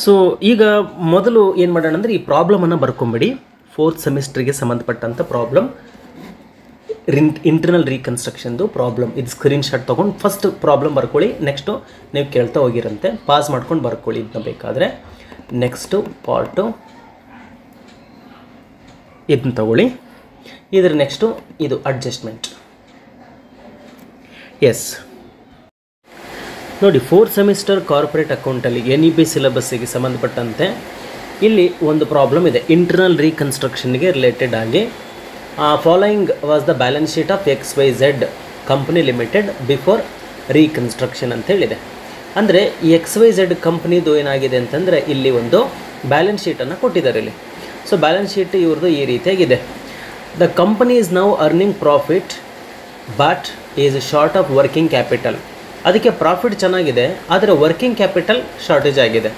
So ಈಗ ಮೊದಲು ಏನು ಮಾಡೋಣ ಅಂದರೆ ಈ ಪ್ರಾಬ್ಲಮನ್ನು ಬರ್ಕೊಂಬಿಡಿ. 4th ಸೆಮಿಸ್ಟ್ರಿಗೆ ಸಂಬಂಧಪಟ್ಟಂಥ ಪ್ರಾಬ್ಲಮ್, ಇಂಟರ್ನಲ್ ರೀಕನ್ಸ್ಟ್ರಕ್ಷನ್ದು ಪ್ರಾಬ್ಲಮ್. ಇದು ಸ್ಕ್ರೀನ್ಶಾಟ್ ತೊಗೊಂಡು ಫಸ್ಟ್ ಪ್ರಾಬ್ಲಮ್ ಬರ್ಕೊಳ್ಳಿ. ನೆಕ್ಸ್ಟು ನೀವು ಕೇಳ್ತಾ ಹೋಗಿರಂತೆ ಪಾಸ್ ಮಾಡ್ಕೊಂಡು ಬರ್ಕೊಳ್ಳಿ ಇದನ್ನ ಬೇಕಾದರೆ. ನೆಕ್ಸ್ಟು ಪಾರ್ಟು ಇದನ್ನ ತಗೊಳ್ಳಿ. ಇದರ ನೆಕ್ಸ್ಟು ಇದು ಅಡ್ಜಸ್ಟ್ಮೆಂಟ್. ಎಸ್ ನೋಡಿ, 4th ಸೆಮಿಸ್ಟರ್ ಕಾರ್ಪೊರೇಟ್ ಅಕೌಂಟಲ್ಲಿ NEP ಸಿಲೆಬಸ್ಸಿಗೆ ಸಂಬಂಧಪಟ್ಟಂತೆ ಇಲ್ಲಿ ಒಂದು ಪ್ರಾಬ್ಲಮ್ ಇದೆ ಇಂಟರ್ನಲ್ ರೀಕನ್ಸ್ಟ್ರಕ್ಷನ್ಗೆ ರಿಲೇಟೆಡ್ ಆಗಿ. Following was the balance sheet of XYZ company limited before reconstruction ಅಂತ ಹೇಳಿದೆ. ಅಂದರೆ ಈ XYZ ಕಂಪ್ನಿದು ಏನಾಗಿದೆ ಅಂತಂದರೆ ಇಲ್ಲಿ ಒಂದು ಬ್ಯಾಲೆನ್ಸ್ ಶೀಟನ್ನು ಕೊಟ್ಟಿದ್ದಾರೆ ಇಲ್ಲಿ. ಸೊ ಬ್ಯಾಲೆನ್ಸ್ ಶೀಟ್ ಇವ್ರದ್ದು ಈ ರೀತಿಯಾಗಿದೆ. The company is now earning profit but is short of working capital. ಅದಕ್ಕೆ ಪ್ರಾಫಿಟ್ ಚೆನ್ನಾಗಿದೆ, ಆದರೆ ವರ್ಕಿಂಗ್ ಕ್ಯಾಪಿಟಲ್ ಶಾರ್ಟೇಜ್ ಆಗಿದೆ.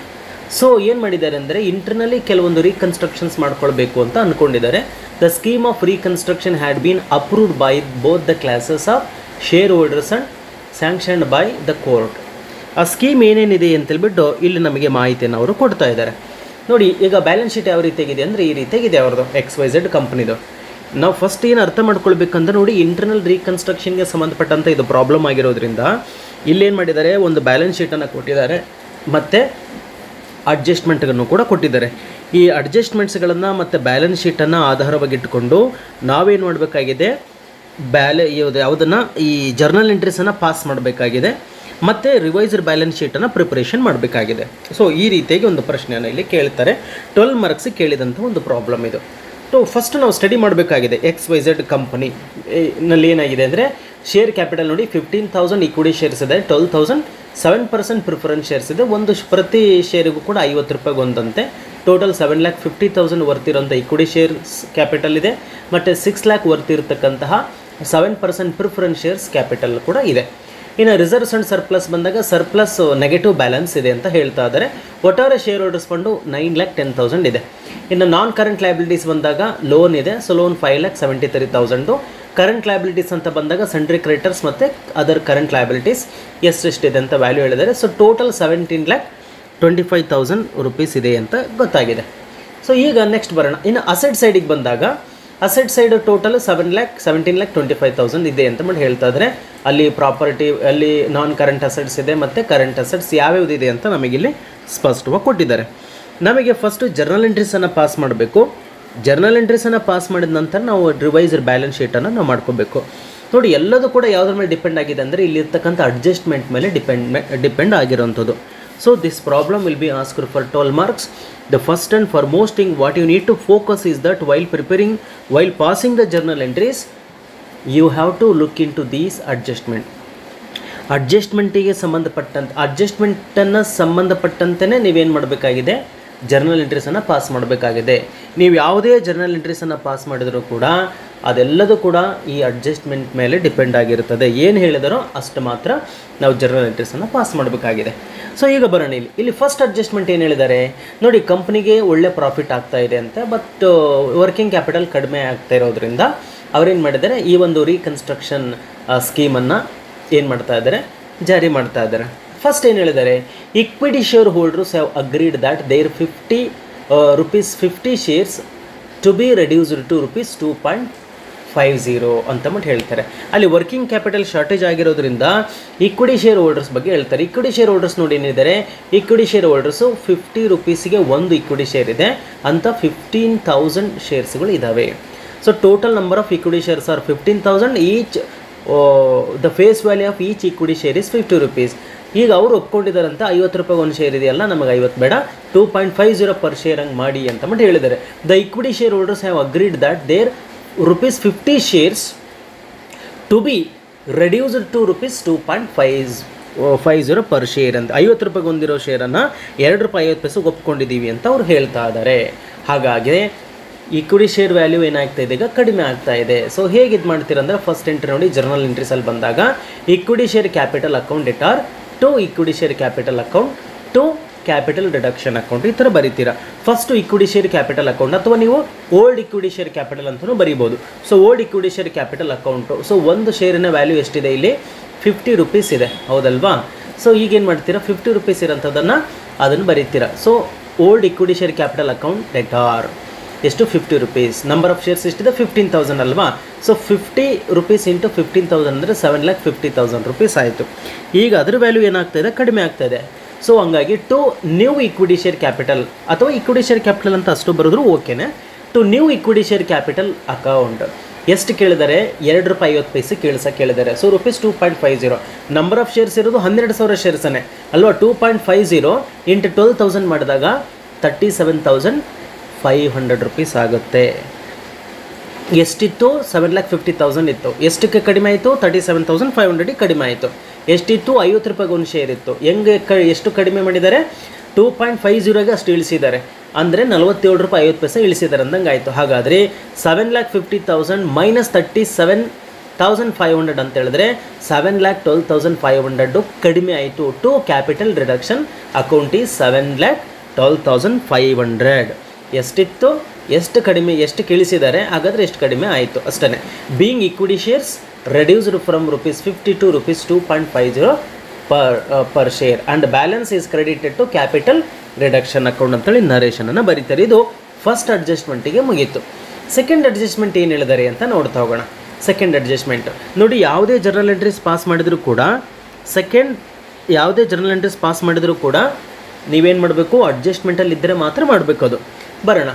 ಸೊ ಏನು ಮಾಡಿದ್ದಾರೆ ಅಂದರೆ ಇಂಟರ್ನಲಿ ಕೆಲವೊಂದು ರೀಕನ್ಸ್ಟ್ರಕ್ಷನ್ಸ್ ಮಾಡ್ಕೊಳ್ಬೇಕು ಅಂತ ಅಂದ್ಕೊಂಡಿದ್ದಾರೆ. The scheme of reconstruction had been approved by both the classes of share holders and sanctioned by the court. ಆ ಸ್ಕೀಮ್ ಏನೇನಿದೆ ಅಂತೇಳ್ಬಿಟ್ಟು ಇಲ್ಲಿ ನಮಗೆ ಮಾಹಿತಿಯನ್ನು ಅವರು ಕೊಡ್ತಾ ಇದ್ದಾರೆ. ನೋಡಿ, ಈಗ ಬ್ಯಾಲೆನ್ಸ್ ಶೀಟ್ ಯಾವ ರೀತಿಯಾಗಿದೆ ಅಂದರೆ ಈ ರೀತಿಯಾಗಿದೆ ಅವ್ರದ್ದು XYZ ಕಂಪ್ನಿದು. ನಾವು ಫಸ್ಟ್ ಏನು ಅರ್ಥ ಮಾಡ್ಕೊಳ್ಬೇಕಂದ್ರೆ ನೋಡಿ, ಇಂಟರ್ನಲ್ ರೀಕನ್ಸ್ಟ್ರಕ್ಷನ್ಗೆ ಸಂಬಂಧಪಟ್ಟಂಥ ಇದು ಪ್ರಾಬ್ಲಮ್ ಆಗಿರೋದ್ರಿಂದ ಇಲ್ಲೇನು ಮಾಡಿದ್ದಾರೆ, ಒಂದು ಬ್ಯಾಲೆನ್ಸ್ ಶೀಟನ್ನು ಕೊಟ್ಟಿದ್ದಾರೆ ಮತ್ತು ಅಡ್ಜಸ್ಟ್ಮೆಂಟ್ಗಳನ್ನು ಕೂಡ ಕೊಟ್ಟಿದ್ದಾರೆ. ಈ ಅಡ್ಜಸ್ಟ್ಮೆಂಟ್ಸ್ಗಳನ್ನು ಮತ್ತು ಬ್ಯಾಲೆನ್ಸ್ ಶೀಟನ್ನು ಆಧಾರವಾಗಿಟ್ಟುಕೊಂಡು ನಾವೇನು ಮಾಡಬೇಕಾಗಿದೆ, ಯಾವುದನ್ನು ಈ ಜರ್ನಲ್ ಎಂಟ್ರೀಸನ್ನು ಪಾಸ್ ಮಾಡಬೇಕಾಗಿದೆ ಮತ್ತು ರಿವೈಸ್ಡ್ ಬ್ಯಾಲೆನ್ಸ್ ಶೀಟನ್ನು ಪ್ರಿಪರೇಷನ್ ಮಾಡಬೇಕಾಗಿದೆ. ಸೊ ಈ ರೀತಿಯಾಗಿ ಒಂದು ಪ್ರಶ್ನೆಯನ್ನು ಇಲ್ಲಿ ಕೇಳ್ತಾರೆ. 12 ಮಾರ್ಕ್ಸಿಗೆ ಕೇಳಿದಂಥ ಒಂದು ಪ್ರಾಬ್ಲಮ್ ಇದು. ಸೊ ಫಸ್ಟ್ ನಾವು ಸ್ಟಡಿ ಮಾಡಬೇಕಾಗಿದೆ XYZ ಕಂಪನಿ ನಲ್ಲಿ ಏನಾಗಿದೆ ಅಂದರೆ ಶೇರ್ ಕ್ಯಾಪಿಟಲ್ ನೋಡಿ 15,000 ಇಕ್ವಿಟಿ ಶೇರ್ಸ್ ಇದೆ, 12,000 7% ಪ್ರಿಫರೆನ್ಸ್ ಶೇರ್ಸ್ ಇದೆ. ಪ್ರತಿ ಶೇರಿಗೂ ಕೂಡ 50 ರೂಪಾಯಿಗೆ ಒಂದಂತೆ. ಟೋಟಲ್ 7,50,000 ವರ್ತ್ ಇರೋಂಥ ಇಕ್ವಿಟಿ ಶೇರ್ಸ್ ಕ್ಯಾಪಿಟಲ್ ಇದೆ ಮತ್ತು 6 lakh ವರ್ತ್ ಇರತಕ್ಕಂತಹ 7% ಪ್ರಿಫರೆನ್ಸ್ ಶೇರ್ಸ್ ಕ್ಯಾಪಿಟಲ್ ಕೂಡ ಇದೆ. ಇನ್ನು ರಿಸರ್ವ್ಸ್ ಆ್ಯಂಡ್ ಸರ್ಪ್ಲಸ್ ಬಂದಾಗ ಸರ್ಪ್ಲಸ್ ನೆಗೆಟಿವ್ ಬ್ಯಾಲೆನ್ಸ್ ಇದೆ ಅಂತ ಹೇಳ್ತಾ ಇದ್ದಾರೆ. ಒಟ್ಟಾರೆ ಶೇರ್ ಹೋಲ್ಡರ್ಸ್ ಫಂಡು 9,10,000 ಇದೆ. ಇನ್ನು ನಾನ್ ಕರೆಂಟ್ ಲಯಬಿಲಿಟೀಸ್ ಬಂದಾಗ ಲೋನ್ ಇದೆ. So loan 5,73,000. ಕರೆಂಟ್ ಲಯಬಿಲಿಟೀಸ್ ಅಂತ ಬಂದಾಗ ಸೆಂಟ್ರಿ ಕ್ರೆಡಿಟರ್ಸ್ ಮತ್ತು ಅದರ್ ಕರೆಂಟ್ ಲಯಬಿಲಿಟೀಸ್ ಎಷ್ಟೆಷ್ಟಿದೆ ಅಂತ ವ್ಯಾಲ್ಯೂ ಹೇಳಿದ್ದಾರೆ. ಸೊ ಟೋಟಲ್ 17,25,000 ರೂಪೀಸ್ ಇದೆ ಅಂತ ಗೊತ್ತಾಗಿದೆ. ಸೊ ಈಗ ನೆಕ್ಸ್ಟ್ ಬರೋಣ. ಇನ್ನು ಅಸೆಟ್ ಸೈಡಿಗೆ ಬಂದಾಗ ಅಸೆಟ್ ಸೈಡ್ ಟೋಟಲ್ 17,25,000 ಇದೆ ಅಂತ ಮಾಡಿ ಹೇಳ್ತಾ ಇದ್ದಾರೆ. ಅಲ್ಲಿ ಪ್ರಾಪರ್ಟಿ, ಅಲ್ಲಿ ನಾನ್ ಕರೆಂಟ್ ಅಸೆಟ್ಸ್ ಇದೆ ಮತ್ತು ಕರೆಂಟ್ ಅಸೆಟ್ಸ್ ಯಾವ್ಯಾವ್ದು ಇದೆ ಅಂತ ನಮಗಿಲ್ಲಿ ಸ್ಪಷ್ಟವಾಗಿ ಕೊಟ್ಟಿದ್ದಾರೆ. ನಮಗೆ ಫಸ್ಟು ಜರ್ನಲ್ ಎಂಟ್ರೀಸನ್ನು ಪಾಸ್ ಮಾಡಬೇಕು. ಜರ್ನಲ್ ಎಂಟ್ರೀಸನ್ನು ಪಾಸ್ ಮಾಡಿದ ನಂತರ ನಾವು ರಿವೈಸ್ಡ್ ಬ್ಯಾಲೆನ್ಸ್ ಶೀಟನ್ನು ನಾವು ಮಾಡ್ಕೋಬೇಕು. ನೋಡಿ, ಎಲ್ಲದೂ ಕೂಡ ಯಾವುದ್ರ ಮೇಲೆ ಡಿಪೆಂಡ್ ಆಗಿದೆ ಅಂದರೆ ಇಲ್ಲಿರ್ತಕ್ಕಂಥ ಅಡ್ಜಸ್ಟ್ಮೆಂಟ್ ಮೇಲೆ ಡಿಪೆಂಡ್ ಆಗಿರೋವಂಥದ್ದು. So this problem will be asked for 12 marks. The first and foremost thing what you need to focus is that while passing the journal entries, you have to look into these adjustment. ಅಡ್ಜಸ್ಟ್ಮೆಂಟಿಗೆ ಸಂಬಂಧಪಟ್ಟಂತೆಯೇ ನೀವೇನು ಮಾಡಬೇಕಾಗಿದೆ, journal ಎಂಟ್ರೀಸನ್ನು pass ಮಾಡಬೇಕಾಗಿದೆ. ನೀವು ಯಾವುದೇ journal ಎಂಟ್ರೀಸನ್ನು pass ಮಾಡಿದರೂ ಕೂಡ ಅದೆಲ್ಲದೂ ಕೂಡ ಈ adjustment ಮೇಲೆ ಡಿಪೆಂಡ್ ಆಗಿರುತ್ತದೆ. ಏನು ಹೇಳಿದಾರೋ ಅಷ್ಟು ಮಾತ್ರ ನಾವು ಜರ್ನಲ್ ಎಂಟ್ರೀಸನ್ನು ಪಾಸ್ ಮಾಡಬೇಕಾಗಿದೆ. ಸೊ ಈಗ ಬರೋಣ, ಇಲ್ಲಿ ಫಸ್ಟ್ ಅಡ್ಜಸ್ಟ್ಮೆಂಟ್ ಏನು ಹೇಳಿದ್ದಾರೆ ನೋಡಿ, ಕಂಪ್ನಿಗೆ ಒಳ್ಳೆ ಪ್ರಾಫಿಟ್ ಆಗ್ತಾ ಇದೆ ಅಂತ, ಬಟ್ ವರ್ಕಿಂಗ್ ಕ್ಯಾಪಿಟಲ್ ಕಡಿಮೆ ಆಗ್ತಾ ಇರೋದ್ರಿಂದ ಅವರೇನು ಮಾಡಿದ್ದಾರೆ, ಈ ಒಂದು ರೀಕನ್ಸ್ಟ್ರಕ್ಷನ್ ಸ್ಕೀಮನ್ನು ಏನು ಮಾಡ್ತಾ ಇದ್ದಾರೆ, ಜಾರಿ ಮಾಡ್ತಾ ಇದ್ದಾರೆ. ಫಸ್ಟ್ ಏನು ಹೇಳಿದ್ದಾರೆ, equity share holders have agreed that their ₹50 shares to be reduced to ₹2.50 ಅಂತ ಮಾಡಿ ಹೇಳ್ತಾರೆ. ಅಲ್ಲಿ ವರ್ಕಿಂಗ್ ಕ್ಯಾಪಿಟಲ್ ಶಾರ್ಟೇಜ್ ಆಗಿರೋದ್ರಿಂದ ಇಕ್ವಿಟಿ ಶೇರ್ ಹೋಲ್ಡರ್ಸ್ ಬಗ್ಗೆ ಹೇಳ್ತಾರೆ. ಇಕ್ವಿಟಿ ಶೇರ್ ಹೋಲ್ಡರ್ಸ್ ನೋಡಿ ಏನಿದ್ದಾರೆ, ಇಕ್ವಿಟಿ ಶೇರ್ ಹೋಲ್ಡರ್ಸು ₹50ಗೆ ಒಂದು ಇಕ್ವಿಟಿ ಶೇರ್ ಇದೆ ಅಂತ 15,000 ಶೇರ್ಸ್ಗಳು ಇದ್ದಾವೆ. So total number of equity shares are 15,000. Each the face value of each equity share is ₹50. ಈಗ ಅವರು ಒಪ್ಕೊಂಡಿದ್ದಾರಂತ 50 ರೂಪಾಯಿ ಒಂದು ಶೇರ್ ಇದೆಯಲ್ಲ, ನಮಗೆ 50 ಬೇಡ, 2.50 ಪರ್ ಶೇರ್ ಹಂಗೆ ಮಾಡಿ ಅಂತ ಮಾಡಿ ಹೇಳಿದ್ದಾರೆ. The equity share holders have agreed that their ₹50 shares to be reduced to ₹2.50 per share ಅಂತ. 50 ರೂಪಾಯಿಗೆ ಹೊಂದಿರೋ ಶೇರನ್ನು ₹2.50 ಒಪ್ಕೊಂಡಿದ್ದೀವಿ ಅಂತ ಅವ್ರು ಹೇಳ್ತಾ ಇದ್ದಾರೆ. ಹಾಗಾಗಿ ಇಕ್ವಿಟಿ ಶೇರ್ ವ್ಯಾಲ್ಯೂ ಏನಾಗ್ತಾ ಇದೆ, ಈಗ ಕಡಿಮೆ ಆಗ್ತಾ ಇದೆ. ಸೊ ಹೇಗೆ ಇದು ಮಾಡ್ತೀರಂದ್ರೆ, ಫಸ್ಟ್ ಎಂಟ್ರಿ ನೋಡಿ, ಜರ್ನಲ್ ಎಂಟ್ರೀಸಲ್ಲಿ ಬಂದಾಗ equity share capital account debtor to equity share capital account to capital reduction account ಈ ಥರ ಬರೀತೀರಾ. First equity share capital account ಅಥವಾ ನೀವು ಓಲ್ಡ್ ಇಕ್ವಿಟಿ ಶೇರ್ ಕ್ಯಾಪಿಟಲ್ ಅಂತಲೂ ಬರೀಬೋದು. So old equity share capital account, so ಒಂದು ಶೇರಿನ ವ್ಯಾಲ್ಯೂ ಎಷ್ಟಿದೆ ಇಲ್ಲಿ, ₹50 ಇದೆ, ಹೌದಲ್ವಾ. ಸೊ ಈಗೇನು ಮಾಡ್ತೀರಾ, ₹50 ಇರೋಂಥದ್ದನ್ನು ಅದನ್ನು ಬರೀತೀರಾ. So old equity share capital account debtor ಎಷ್ಟು 50 rupees. ನಂಬರ್ ಆಫ್ ಶೇರ್ಸ್ ಎಷ್ಟಿದೆ 15,000 ಅಲ್ವಾ. ಸೊ 50 rupees ಇಂಟು 15,000 ಅಂದರೆ 7,50,000 rupees ಆಯಿತು. ಈಗ ಅದ್ರ ವ್ಯಾಲ್ಯೂ ಏನಾಗ್ತಾಯಿದೆ, ಕಡಿಮೆ ಆಗ್ತಾಯಿದೆ. ಸೊ ಹಂಗಾಗಿ to new equity share capital ಅಥವಾ ಇಕ್ವಿಟಿ ಶೇರ್ ಕ್ಯಾಪಿಟಲ್ ಅಂತ ಅಷ್ಟು ಬರೋದ್ರು ಓಕೆನೆ. To new equity share capital account ಎಷ್ಟು ಕೇಳಿದ್ದಾರೆ, ₹2.50 ಕೇಳಿದ್ದಾರೆ. ಸೊ ₹2.50. ನಂಬರ್ ಆಫ್ ಶೇರ್ಸ್ ಇರೋದು 12,000 ಶೇರ್ಸನ್ನೇ ಅಲ್ವಾ. 2.50 ಇಂಟು 12,000 ಮಾಡಿದಾಗ 37,500 rupees ಆಗುತ್ತೆ. ಎಷ್ಟಿತ್ತು, 7,50,000 ಇತ್ತು. ಎಷ್ಟಕ್ಕೆ ಕಡಿಮೆ ಆಯಿತು, 37,500 ಕಡಿಮೆ ಆಯಿತು. ಎಷ್ಟಿತ್ತು, ₹50 ಒಂದು ಶೇರ್ ಇತ್ತು. ಹೆಂಗೆ ಎಷ್ಟು ಕಡಿಮೆ ಮಾಡಿದ್ದಾರೆ, 2.50ಗೆ ಅಷ್ಟು ಇಳಿಸಿದ್ದಾರೆ. ಅಂದರೆ ₹47.50 ಇಳಿಸಿದ್ದಾರೆ ಅಂದಂಗೆ ಆಯಿತು. ಹಾಗಾದರೆ 7,50,000 ಮೈನಸ್ 37,500 ಅಂತ ಹೇಳಿದ್ರೆ 7,12,500 ಕಡಿಮೆ ಆಯಿತು. To capital reduction account is 7,12,500. ಎಷ್ಟಿತ್ತು, ಎಷ್ಟು ಕಡಿಮೆ, ಎಷ್ಟು ಇಳಿಸಿದ್ದಾರೆ, ಹಾಗಾದರೆ ಎಷ್ಟು ಕಡಿಮೆ ಆಯಿತು ಅಷ್ಟೇ. Being equity shares reduced from ₹50 to ₹2.50 per share and balance is credited to capital reduction account ಅಂತೇಳಿ ನರೇಷನನ್ನು ಬರೀತಾರೆ. ಇದು ಫಸ್ಟ್ ಅಡ್ಜಸ್ಟ್ಮೆಂಟಿಗೆ ಮುಗೀತು. ಸೆಕೆಂಡ್ ಅಡ್ಜಸ್ಟ್ಮೆಂಟ್ ಏನು ಹೇಳಿದ್ದಾರೆ ಅಂತ ನೋಡ್ತಾ ಹೋಗೋಣ. ಸೆಕೆಂಡ್ ಅಡ್ಜಸ್ಟ್ಮೆಂಟ್ ನೋಡಿ, ಯಾವುದೇ ಜರ್ನಲ್ ಎಂಟ್ರೀಸ್ ಪಾಸ್ ಮಾಡಿದರೂ ಕೂಡ ನೀವೇನು ಮಾಡಬೇಕು, ಅಡ್ಜಸ್ಟ್ಮೆಂಟಲ್ಲಿ ಇದ್ದರೆ ಮಾತ್ರ ಮಾಡಬೇಕು. ಅದು ಬರೋಣ.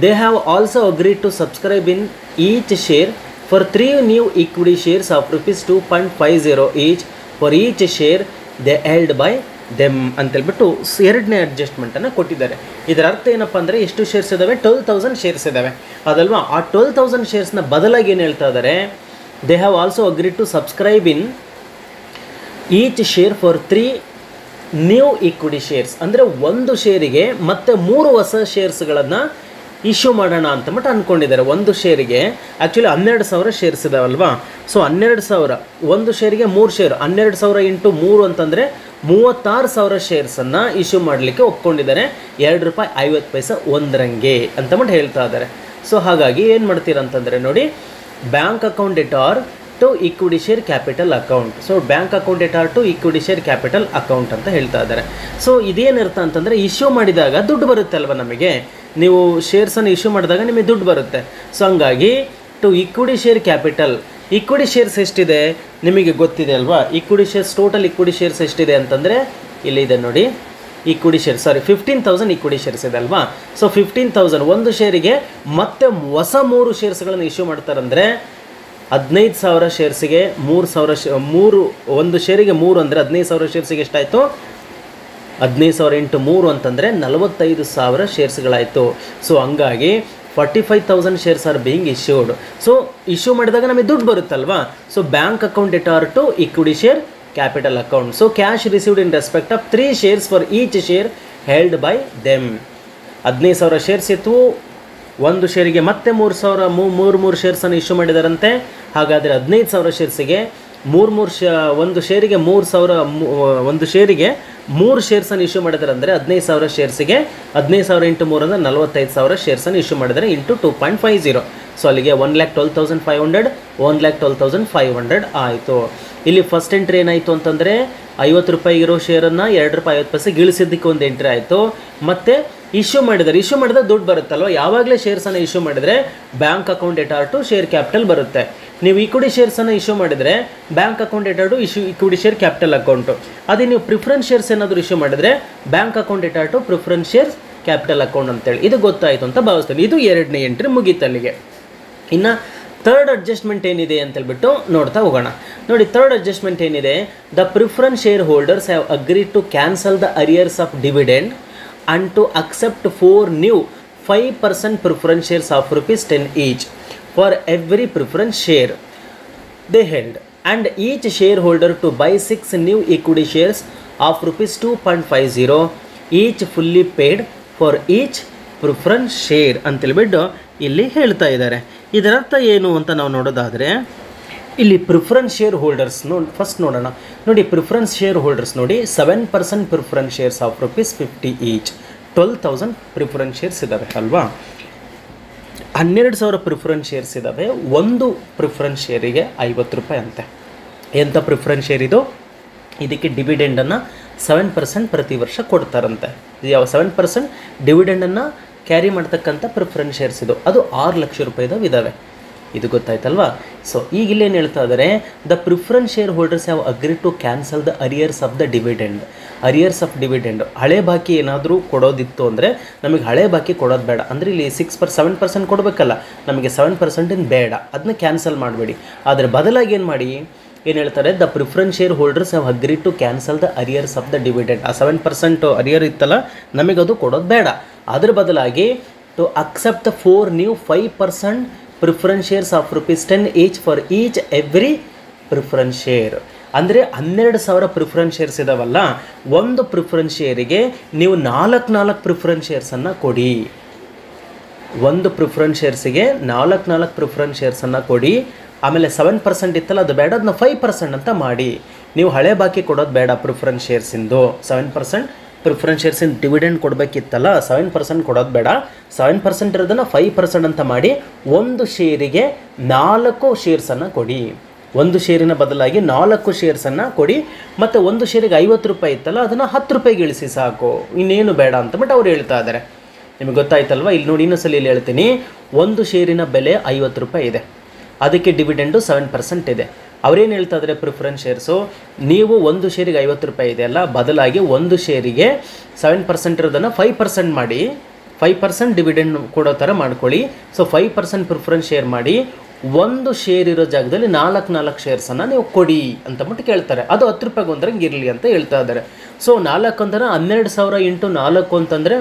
They have also agreed to subscribe in each share for 3 new equity shares of ₹2.50 each for each share they held by them ಅಂತೇಳ್ಬಿಟ್ಟು ಎರಡನೇ ಅಡ್ಜಸ್ಟ್ಮೆಂಟನ್ನು ಕೊಟ್ಟಿದ್ದಾರೆ. ಇದರ ಅರ್ಥ ಏನಪ್ಪ ಅಂದರೆ, ಎಷ್ಟು ಶೇರ್ಸ್ ಇದ್ದಾವೆ, 12,000 ಶೇರ್ಸ್ ಇದ್ದಾವೆ ಅದಲ್ವಾ. ಆ 12,000 ಶೇರ್ಸ್ನ ಬದಲಾಗಿ ಏನು ಹೇಳ್ತಾ ಇದ್ದಾರೆ, they have also agreed to subscribe in each share for 3 new equity shares. ಅಂದರೆ ಒಂದು ಶೇರಿಗೆ ಮತ್ತೆ 3 ಹೊಸ ಶೇರ್ಸ್ಗಳನ್ನು ಇಶ್ಯೂ ಮಾಡೋಣ ಅಂತಬಿಟ್ಟು ಅಂದ್ಕೊಂಡಿದ್ದಾರೆ. ಒಂದು ಶೇರಿಗೆ ಆ್ಯಕ್ಚುಲಿ 12,000 ಶೇರ್ಸ್ ಇದಾವಲ್ವಾ. ಸೊ 12,000 ಒಂದು ಶೇರಿಗೆ 3 ಶೇರ್, 12,000 ಇಂಟು 3 ಅಂತಂದರೆ 36,000 ಶೇರ್ಸನ್ನು ಇಶ್ಯೂ ಮಾಡಲಿಕ್ಕೆ ಒಪ್ಕೊಂಡಿದ್ದಾರೆ. ₹2.50 ಒಂದರಂಗೆ ಅಂತಬಿಟ್ಟು ಹೇಳ್ತಾ ಇದ್ದಾರೆ. ಸೊ ಹಾಗಾಗಿ ಏನು ಮಾಡ್ತೀರಾ ಅಂತಂದರೆ ನೋಡಿ, bank account debtor to equity share capital account. So bank account debtor to equity share capital account ಅಂತ ಹೇಳ್ತಾ ಇದ್ದಾರೆ. ಸೊ ಇದೇನಿರ್ತ ಅಂತಂದರೆ, ಇಶ್ಯೂ ಮಾಡಿದಾಗ ದುಡ್ಡು ಬರುತ್ತೆ ಅಲ್ವ ನಮಗೆ, ನೀವು ಶೇರ್ಸನ್ನು ಇಶ್ಯೂ ಮಾಡಿದಾಗ ನಿಮಗೆ ದುಡ್ಡು ಬರುತ್ತೆ. ಸೊ ಹಂಗಾಗಿ to equity share capital, equity shares ಎಷ್ಟಿದೆ ನಿಮಗೆ ಗೊತ್ತಿದೆ ಅಲ್ವಾ. Equity shares, total equity shares ಎಷ್ಟಿದೆ ಅಂತಂದರೆ ಇಲ್ಲಿದೆ ನೋಡಿ. ಇಕ್ವಿಟಿ ಶೇರ್ 15,000 ಇಕ್ವಿಟಿ ಶೇರ್ಸ್ ಇದೆ ಅಲ್ವಾ. ಸೊ 15,000 ಒಂದು ಶೇರಿಗೆ ಮತ್ತೆ ಹೊಸ 3 ಶೇರ್ಸ್ಗಳನ್ನು ಇಶ್ಯೂ ಮಾಡ್ತಾರಂದರೆ 15,000 ಶೇರ್ಸಿಗೆ 3,000 ಒಂದು ಶೇರಿಗೆ 3 ಅಂದರೆ 15,000 ಶೇರ್ಸಿಗೆ ಎಷ್ಟಾಯಿತು, 15,000 ಇಂಟು 3 ಅಂತಂದರೆ 45,000 ಶೇರ್ಸ್ಗಳಾಯಿತು. ಸೊ ಹಂಗಾಗಿ 45,000 shares are being issued. So issue ಮಾಡಿದಾಗ ನಮಗೆ ದುಡ್ಡು ಬರುತ್ತಲ್ವಾ. So bank account debtor to equity share capital account. So cash received in respect of 3 shares for each share held by them. 15,000 shares ಇತ್ತು, ಒಂದು ಶೇರಿಗೆ ಮತ್ತೆ 3,000 ಶೇರ್ಸನ್ನು issue ಮಾಡಿದಾರಂತೆ. ಹಾಗಾದರೆ 15,000 ಶೇರ್ಸಿಗೆ ಒಂದು ಶೇರಿಗೆ 3 ಶೇರ್ಸನ್ನು ಇಶ್ಯೂ ಮಾಡಿದ್ದಾರೆ. ಅಂದರೆ 15,000 ಶೇರ್ಸಿಗೆ 15,000 ಇಂಟು 3 ಅಂದರೆ 45,000 ಶೇರ್ಸನ್ನು ಇಶ್ಯೂ ಮಾಡಿದ್ದಾರೆ ಇಂಟು 2.50. ಸೊ ಅಲ್ಲಿಗೆ 1,12,500 1,12,500 ಆಯಿತು. ಇಲ್ಲಿ ಫಸ್ಟ್ ಎಂಟ್ರಿ ಏನಾಯಿತು ಅಂತಂದರೆ ₹50 ಇರೋ ಶೇರನ್ನು ₹2.50 ಇಳಿಸಿದ್ದಕ್ಕೆ ಒಂದು ಎಂಟ್ರಿ ಆಯಿತು. ಮತ್ತು ಇಶ್ಯೂ ಮಾಡಿದಾಗ ದುಡ್ಡು ಬರುತ್ತಲ್ವ. ಯಾವಾಗಲೇ ಶೇರ್ಸನ್ನು ಇಶ್ಯೂ ಮಾಡಿದರೆ bank account debtor to share capital ಬರುತ್ತೆ. ನೀವು ಇಕ್ವಿಟಿ ಶೇರ್ಸನ್ನು ಇಶ್ಯೂ ಮಾಡಿದರೆ bank account debtor to equity share capital account. ಅದೇ ನೀವು ಪ್ರಿಫರೆನ್ಸ್ ಶೇರ್ಸ್ ಏನಾದರೂ ಇಶ್ಯೂ ಮಾಡಿದರೆ bank account debtor to preference shares capital account ಅಂತೇಳಿ. ಇದು ಗೊತ್ತಾಯಿತು ಅಂತ ಭಾವಿಸ್ತೀನಿ. ಇದು ಎರಡನೇ ಎಂಟ್ರಿ ಮುಗೀತಲ್ಲಿಗೆ. ಇನ್ನು ಥರ್ಡ್ ಅಡ್ಜಸ್ಟ್ಮೆಂಟ್ ಏನಿದೆ ಅಂತೇಳ್ಬಿಟ್ಟು ನೋಡ್ತಾ ಹೋಗೋಣ. ನೋಡಿ, ಥರ್ಡ್ ಅಡ್ಜಸ್ಟ್ಮೆಂಟ್ ಏನಿದೆ, the preference share holders have agreed to cancel the arrears of dividend and to accept 4 new 5% preference shares of ₹10 each for every preference share they held, and each shareholder to buy 6 new equity shares of ₹2.50 each fully paid for each preference share ಅಂತೇಳ್ಬಿಟ್ಟು ಇಲ್ಲಿ ಹೇಳ್ತಾ ಇದ್ದಾರೆ. ಇದರರ್ಥ ಏನು ಅಂತ ನಾವು ನೋಡೋದಾದರೆ, ಇಲ್ಲಿ ಪ್ರಿಫರೆನ್ಸ್ ಶೇರ್ ಹೋಲ್ಡರ್ಸ್ ಫಸ್ಟ್ ನೋಡೋಣ. ನೋಡಿ, ಪ್ರಿಫರೆನ್ಸ್ ಶೇರ್ ಹೋಲ್ಡರ್ಸ್ ನೋಡಿ 7% preference shares of ₹50 each. 12,000 preference shares ಇದ್ದಾವೆ ಅಲ್ವಾ. 12,000 ಪ್ರಿಫರೆನ್ಸ್ ಶೇರ್ಸ್ ಇದ್ದಾವೆ. ಒಂದು ಪ್ರಿಫರೆನ್ಸ್ ಶೇರಿಗೆ ₹50 ಅಂತೆ. ಎಂಥ ಪ್ರಿಫರೆನ್ಸ್ ಶೇರ್ ಇದು? ಇದಕ್ಕೆ ಡಿವಿಡೆಂಡನ್ನು 7% ಪ್ರತಿ ವರ್ಷ ಕೊಡ್ತಾರಂತೆ. ಯಾವ 7% ಡಿವಿಡೆಂಡನ್ನು ಕ್ಯಾರಿ ಮಾಡ್ತಕ್ಕಂಥ ಪ್ರಿಫರೆನ್ಸ್ ಶೇರ್ಸ್ ಇದು, ಅದು 6 ಲಕ್ಷ ರೂಪಾಯಿದವು ಇದ್ದಾವೆ. ಇದು ಗೊತ್ತಾಯ್ತಲ್ವಾ? ಸೊ ಈಗ ಇಲ್ಲೇನು ಹೇಳ್ತಾ ಇದ್ದಾರೆ, the preference share holders have agree to cancel the arrears of the dividend. Arrears of dividend, ಹಳೆ ಬಾಕಿ ಏನಾದರೂ ಕೊಡೋದಿತ್ತು ಅಂದರೆ ನಮಗೆ ಹಳೆ ಬಾಕಿ ಕೊಡೋದು ಬೇಡ. ಅಂದರೆ ಇಲ್ಲಿ 7% ಕೊಡಬೇಕಲ್ಲ, ನಮಗೆ 7% ಬೇಡ, ಅದನ್ನ ಕ್ಯಾನ್ಸಲ್ ಮಾಡಬೇಡಿ. ಆದರೆ ಬದಲಾಗಿ ಏನು ಮಾಡಿ, ಏನು ಹೇಳ್ತಾರೆ, the preference share holders have agree to cancel the arrears of the dividend. ಆ 7% ಅರಿಯರ್ ಇತ್ತಲ್ಲ, ನಮಗದು ಕೊಡೋದು ಬೇಡ. ಅದ್ರ ಬದಲಾಗಿ to accept 4 new 5% preference shares of ₹10 each for each every preference share. ಅಂದರೆ 12,000 ಪ್ರಿಫರೆನ್ಸ್ ಶೇರ್ಸ್ ಇದಾವಲ್ಲ, ಒಂದು ಪ್ರಿಫರೆನ್ಸ್ ಶೇರಿಗೆ ನೀವು 4 ಪ್ರಿಫರೆನ್ಸ್ ಶೇರ್ಸನ್ನು ಕೊಡಿ. ಒಂದು ಪ್ರಿಫರೆನ್ಸ್ ಶೇರ್ಸಿಗೆ 4 ಪ್ರಿಫರೆನ್ಸ್ ಶೇರ್ಸನ್ನು ಕೊಡಿ. ಆಮೇಲೆ 7% ಇತ್ತಲ್ಲ, ಅದು ಬೇಡ, ಅದನ್ನ 5% ಅಂತ ಮಾಡಿ. ನೀವು ಹಳೆ ಬಾಕಿ ಕೊಡೋದು ಬೇಡ ಪ್ರಿಫರೆನ್ಸ್ ಶೇರ್ಸಿಂದು. 7% ಪ್ರಿಫರೆನ್ಸ್ ಶೇರ್ಸಿನ ಡಿವಿಡೆಂಡ್ ಕೊಡಬೇಕಿತ್ತಲ್ಲ, 7% ಕೊಡೋದು ಬೇಡ. 7% ಇರೋದನ್ನು 5% ಅಂತ ಮಾಡಿ, ಒಂದು ಶೇರಿಗೆ 4 ಶೇರ್ಸನ್ನು ಕೊಡಿ. ಒಂದು ಶೇರಿನ ಬದಲಾಗಿ 4 ಶೇರ್ಸನ್ನು ಕೊಡಿ. ಮತ್ತು ಒಂದು ಶೇರಿಗೆ 50 ರೂಪಾಯಿ ಇತ್ತಲ್ಲ, ಅದನ್ನು 10 ರೂಪಾಯಿಗೆ ಇಳಿಸಿ ಸಾಕು, ಇನ್ನೇನು ಬೇಡ ಅಂತ ಬಟ್ ಅವ್ರು ಹೇಳ್ತಾ ಇದ್ದಾರೆ. ನಿಮಗೆ ಗೊತ್ತಾಯ್ತಲ್ವ? ಇಲ್ಲಿ ನೋಡಿ, ಇನ್ನೊಂದ್ಸಲ ಇಲ್ಲಿ ಹೇಳ್ತೀನಿ. ಒಂದು ಶೇರಿನ ಬೆಲೆ 50 ರೂಪಾಯಿ ಇದೆ, ಅದಕ್ಕೆ ಡಿವಿಡೆಂಡು 7% ಇದೆ. ಅವರೇನು ಹೇಳ್ತಾ ಇದ್ದಾರೆ, ಪ್ರಿಫರೆನ್ಸ್ ಶೇರ್ಸು, ನೀವು ಒಂದು ಶೇರಿಗೆ 50 ರೂಪಾಯಿ ಇದೆ ಅಲ್ಲ, ಬದಲಾಗಿ ಒಂದು ಶೇರಿಗೆ 7% ಇರೋದನ್ನು 5% ಮಾಡಿ, 5% ಡಿವಿಡೆಂಡ್ ಕೊಡೋ ಥರ ಮಾಡ್ಕೊಳ್ಳಿ. ಸೊ 5% ಪ್ರಿಫರೆನ್ಸ್ ಶೇರ್ ಮಾಡಿ, ಒಂದು ಶೇರ್ ಇರೋ ಜಾಗದಲ್ಲಿ 4 ಶೇರ್ಸನ್ನು ನೀವು ಕೊಡಿ ಅಂತಬಿಟ್ಟು ಕೇಳ್ತಾರೆ. ಅದು 10 ರೂಪಾಯಿಗೆ ಒಂದ್ರಂಗೆ ಇರಲಿ ಅಂತ ಹೇಳ್ತಾ ಇದ್ದಾರೆ. ಸೊ 4 ಅಂದರೆ 12,000 ಇಂಟು 4 ಅಂತಂದರೆ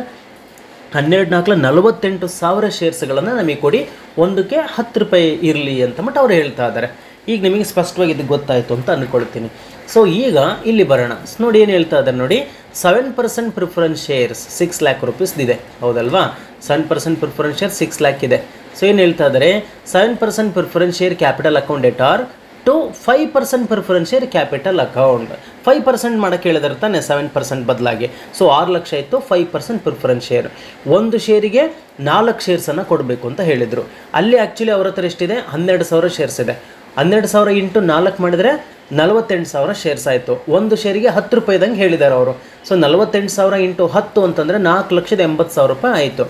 12 48,000 ಶೇರ್ಸ್ಗಳನ್ನು ನಮಗೆ ಕೊಡಿ, ಒಂದಕ್ಕೆ 10 ರೂಪಾಯಿ ಇರಲಿ ಅಂತಬಿಟ್ಟು ಅವ್ರು ಹೇಳ್ತಾ ಇದ್ದಾರೆ. ಈಗ ನಿಮಗೆ ಸ್ಪಷ್ಟವಾಗಿ ಇದು ಗೊತ್ತಾಯಿತು ಅಂತ ಅಂದ್ಕೊಳ್ತೀನಿ. ಸೊ ಈಗ ಇಲ್ಲಿ ಬರೋಣ. ನೋಡಿ ಏನು ಹೇಳ್ತಾ ಇದ್ದಾರೆ ನೋಡಿ, 7% ಪ್ರಿಫರೆನ್ಸ್ ಶೇರ್ಸ್ 6 ಲ್ಯಾಕ್ ರುಪೀಸ್ ಇದೆ, ಹೌದಲ್ವಾ? 7% ಪ್ರಿಫರೆನ್ಸ್ ಶೇರ್ 6 ಲ್ಯಾಕ್ ಇದೆ. ಸೊ ಏನು ಹೇಳ್ತಾ ಇದ್ದಾರೆ, 7% preference share capital account debtor to 5% preference share capital account. 5% ಮಾಡೋಕ್ಕೆ ಹೇಳಿದಾರೆ ತಾನೆ 7% ಬದಲಾಗಿ. ಸೊ 6 ಲಕ್ಷ ಇತ್ತು, 5% ಪ್ರಿಫರೆನ್ಸ್ ಶೇರ್. ಒಂದು ಶೇರಿಗೆ 4 ಶೇರ್ಸನ್ನು ಕೊಡಬೇಕು ಅಂತ ಹೇಳಿದರು. ಅಲ್ಲಿ ಆ್ಯಕ್ಚುಲಿ ಅವ್ರ ಹತ್ರ ಎಷ್ಟಿದೆ, 12,000 ಶೇರ್ಸ್ ಇದೆ. 12,000 ಇಂಟು 4 ಮಾಡಿದರೆ 48,000 ಶೇರ್ಸ್ ಆಯಿತು. ಒಂದು ಶೇರಿಗೆ 10 ರೂಪಾಯಿದಂಗೆ ಹೇಳಿದ್ದಾರೆ ಅವರು. ಸೊ 48,000 ಇಂಟು 10 ಅಂತಂದರೆ 4,80,000 ರೂಪಾಯಿ ಆಯಿತು.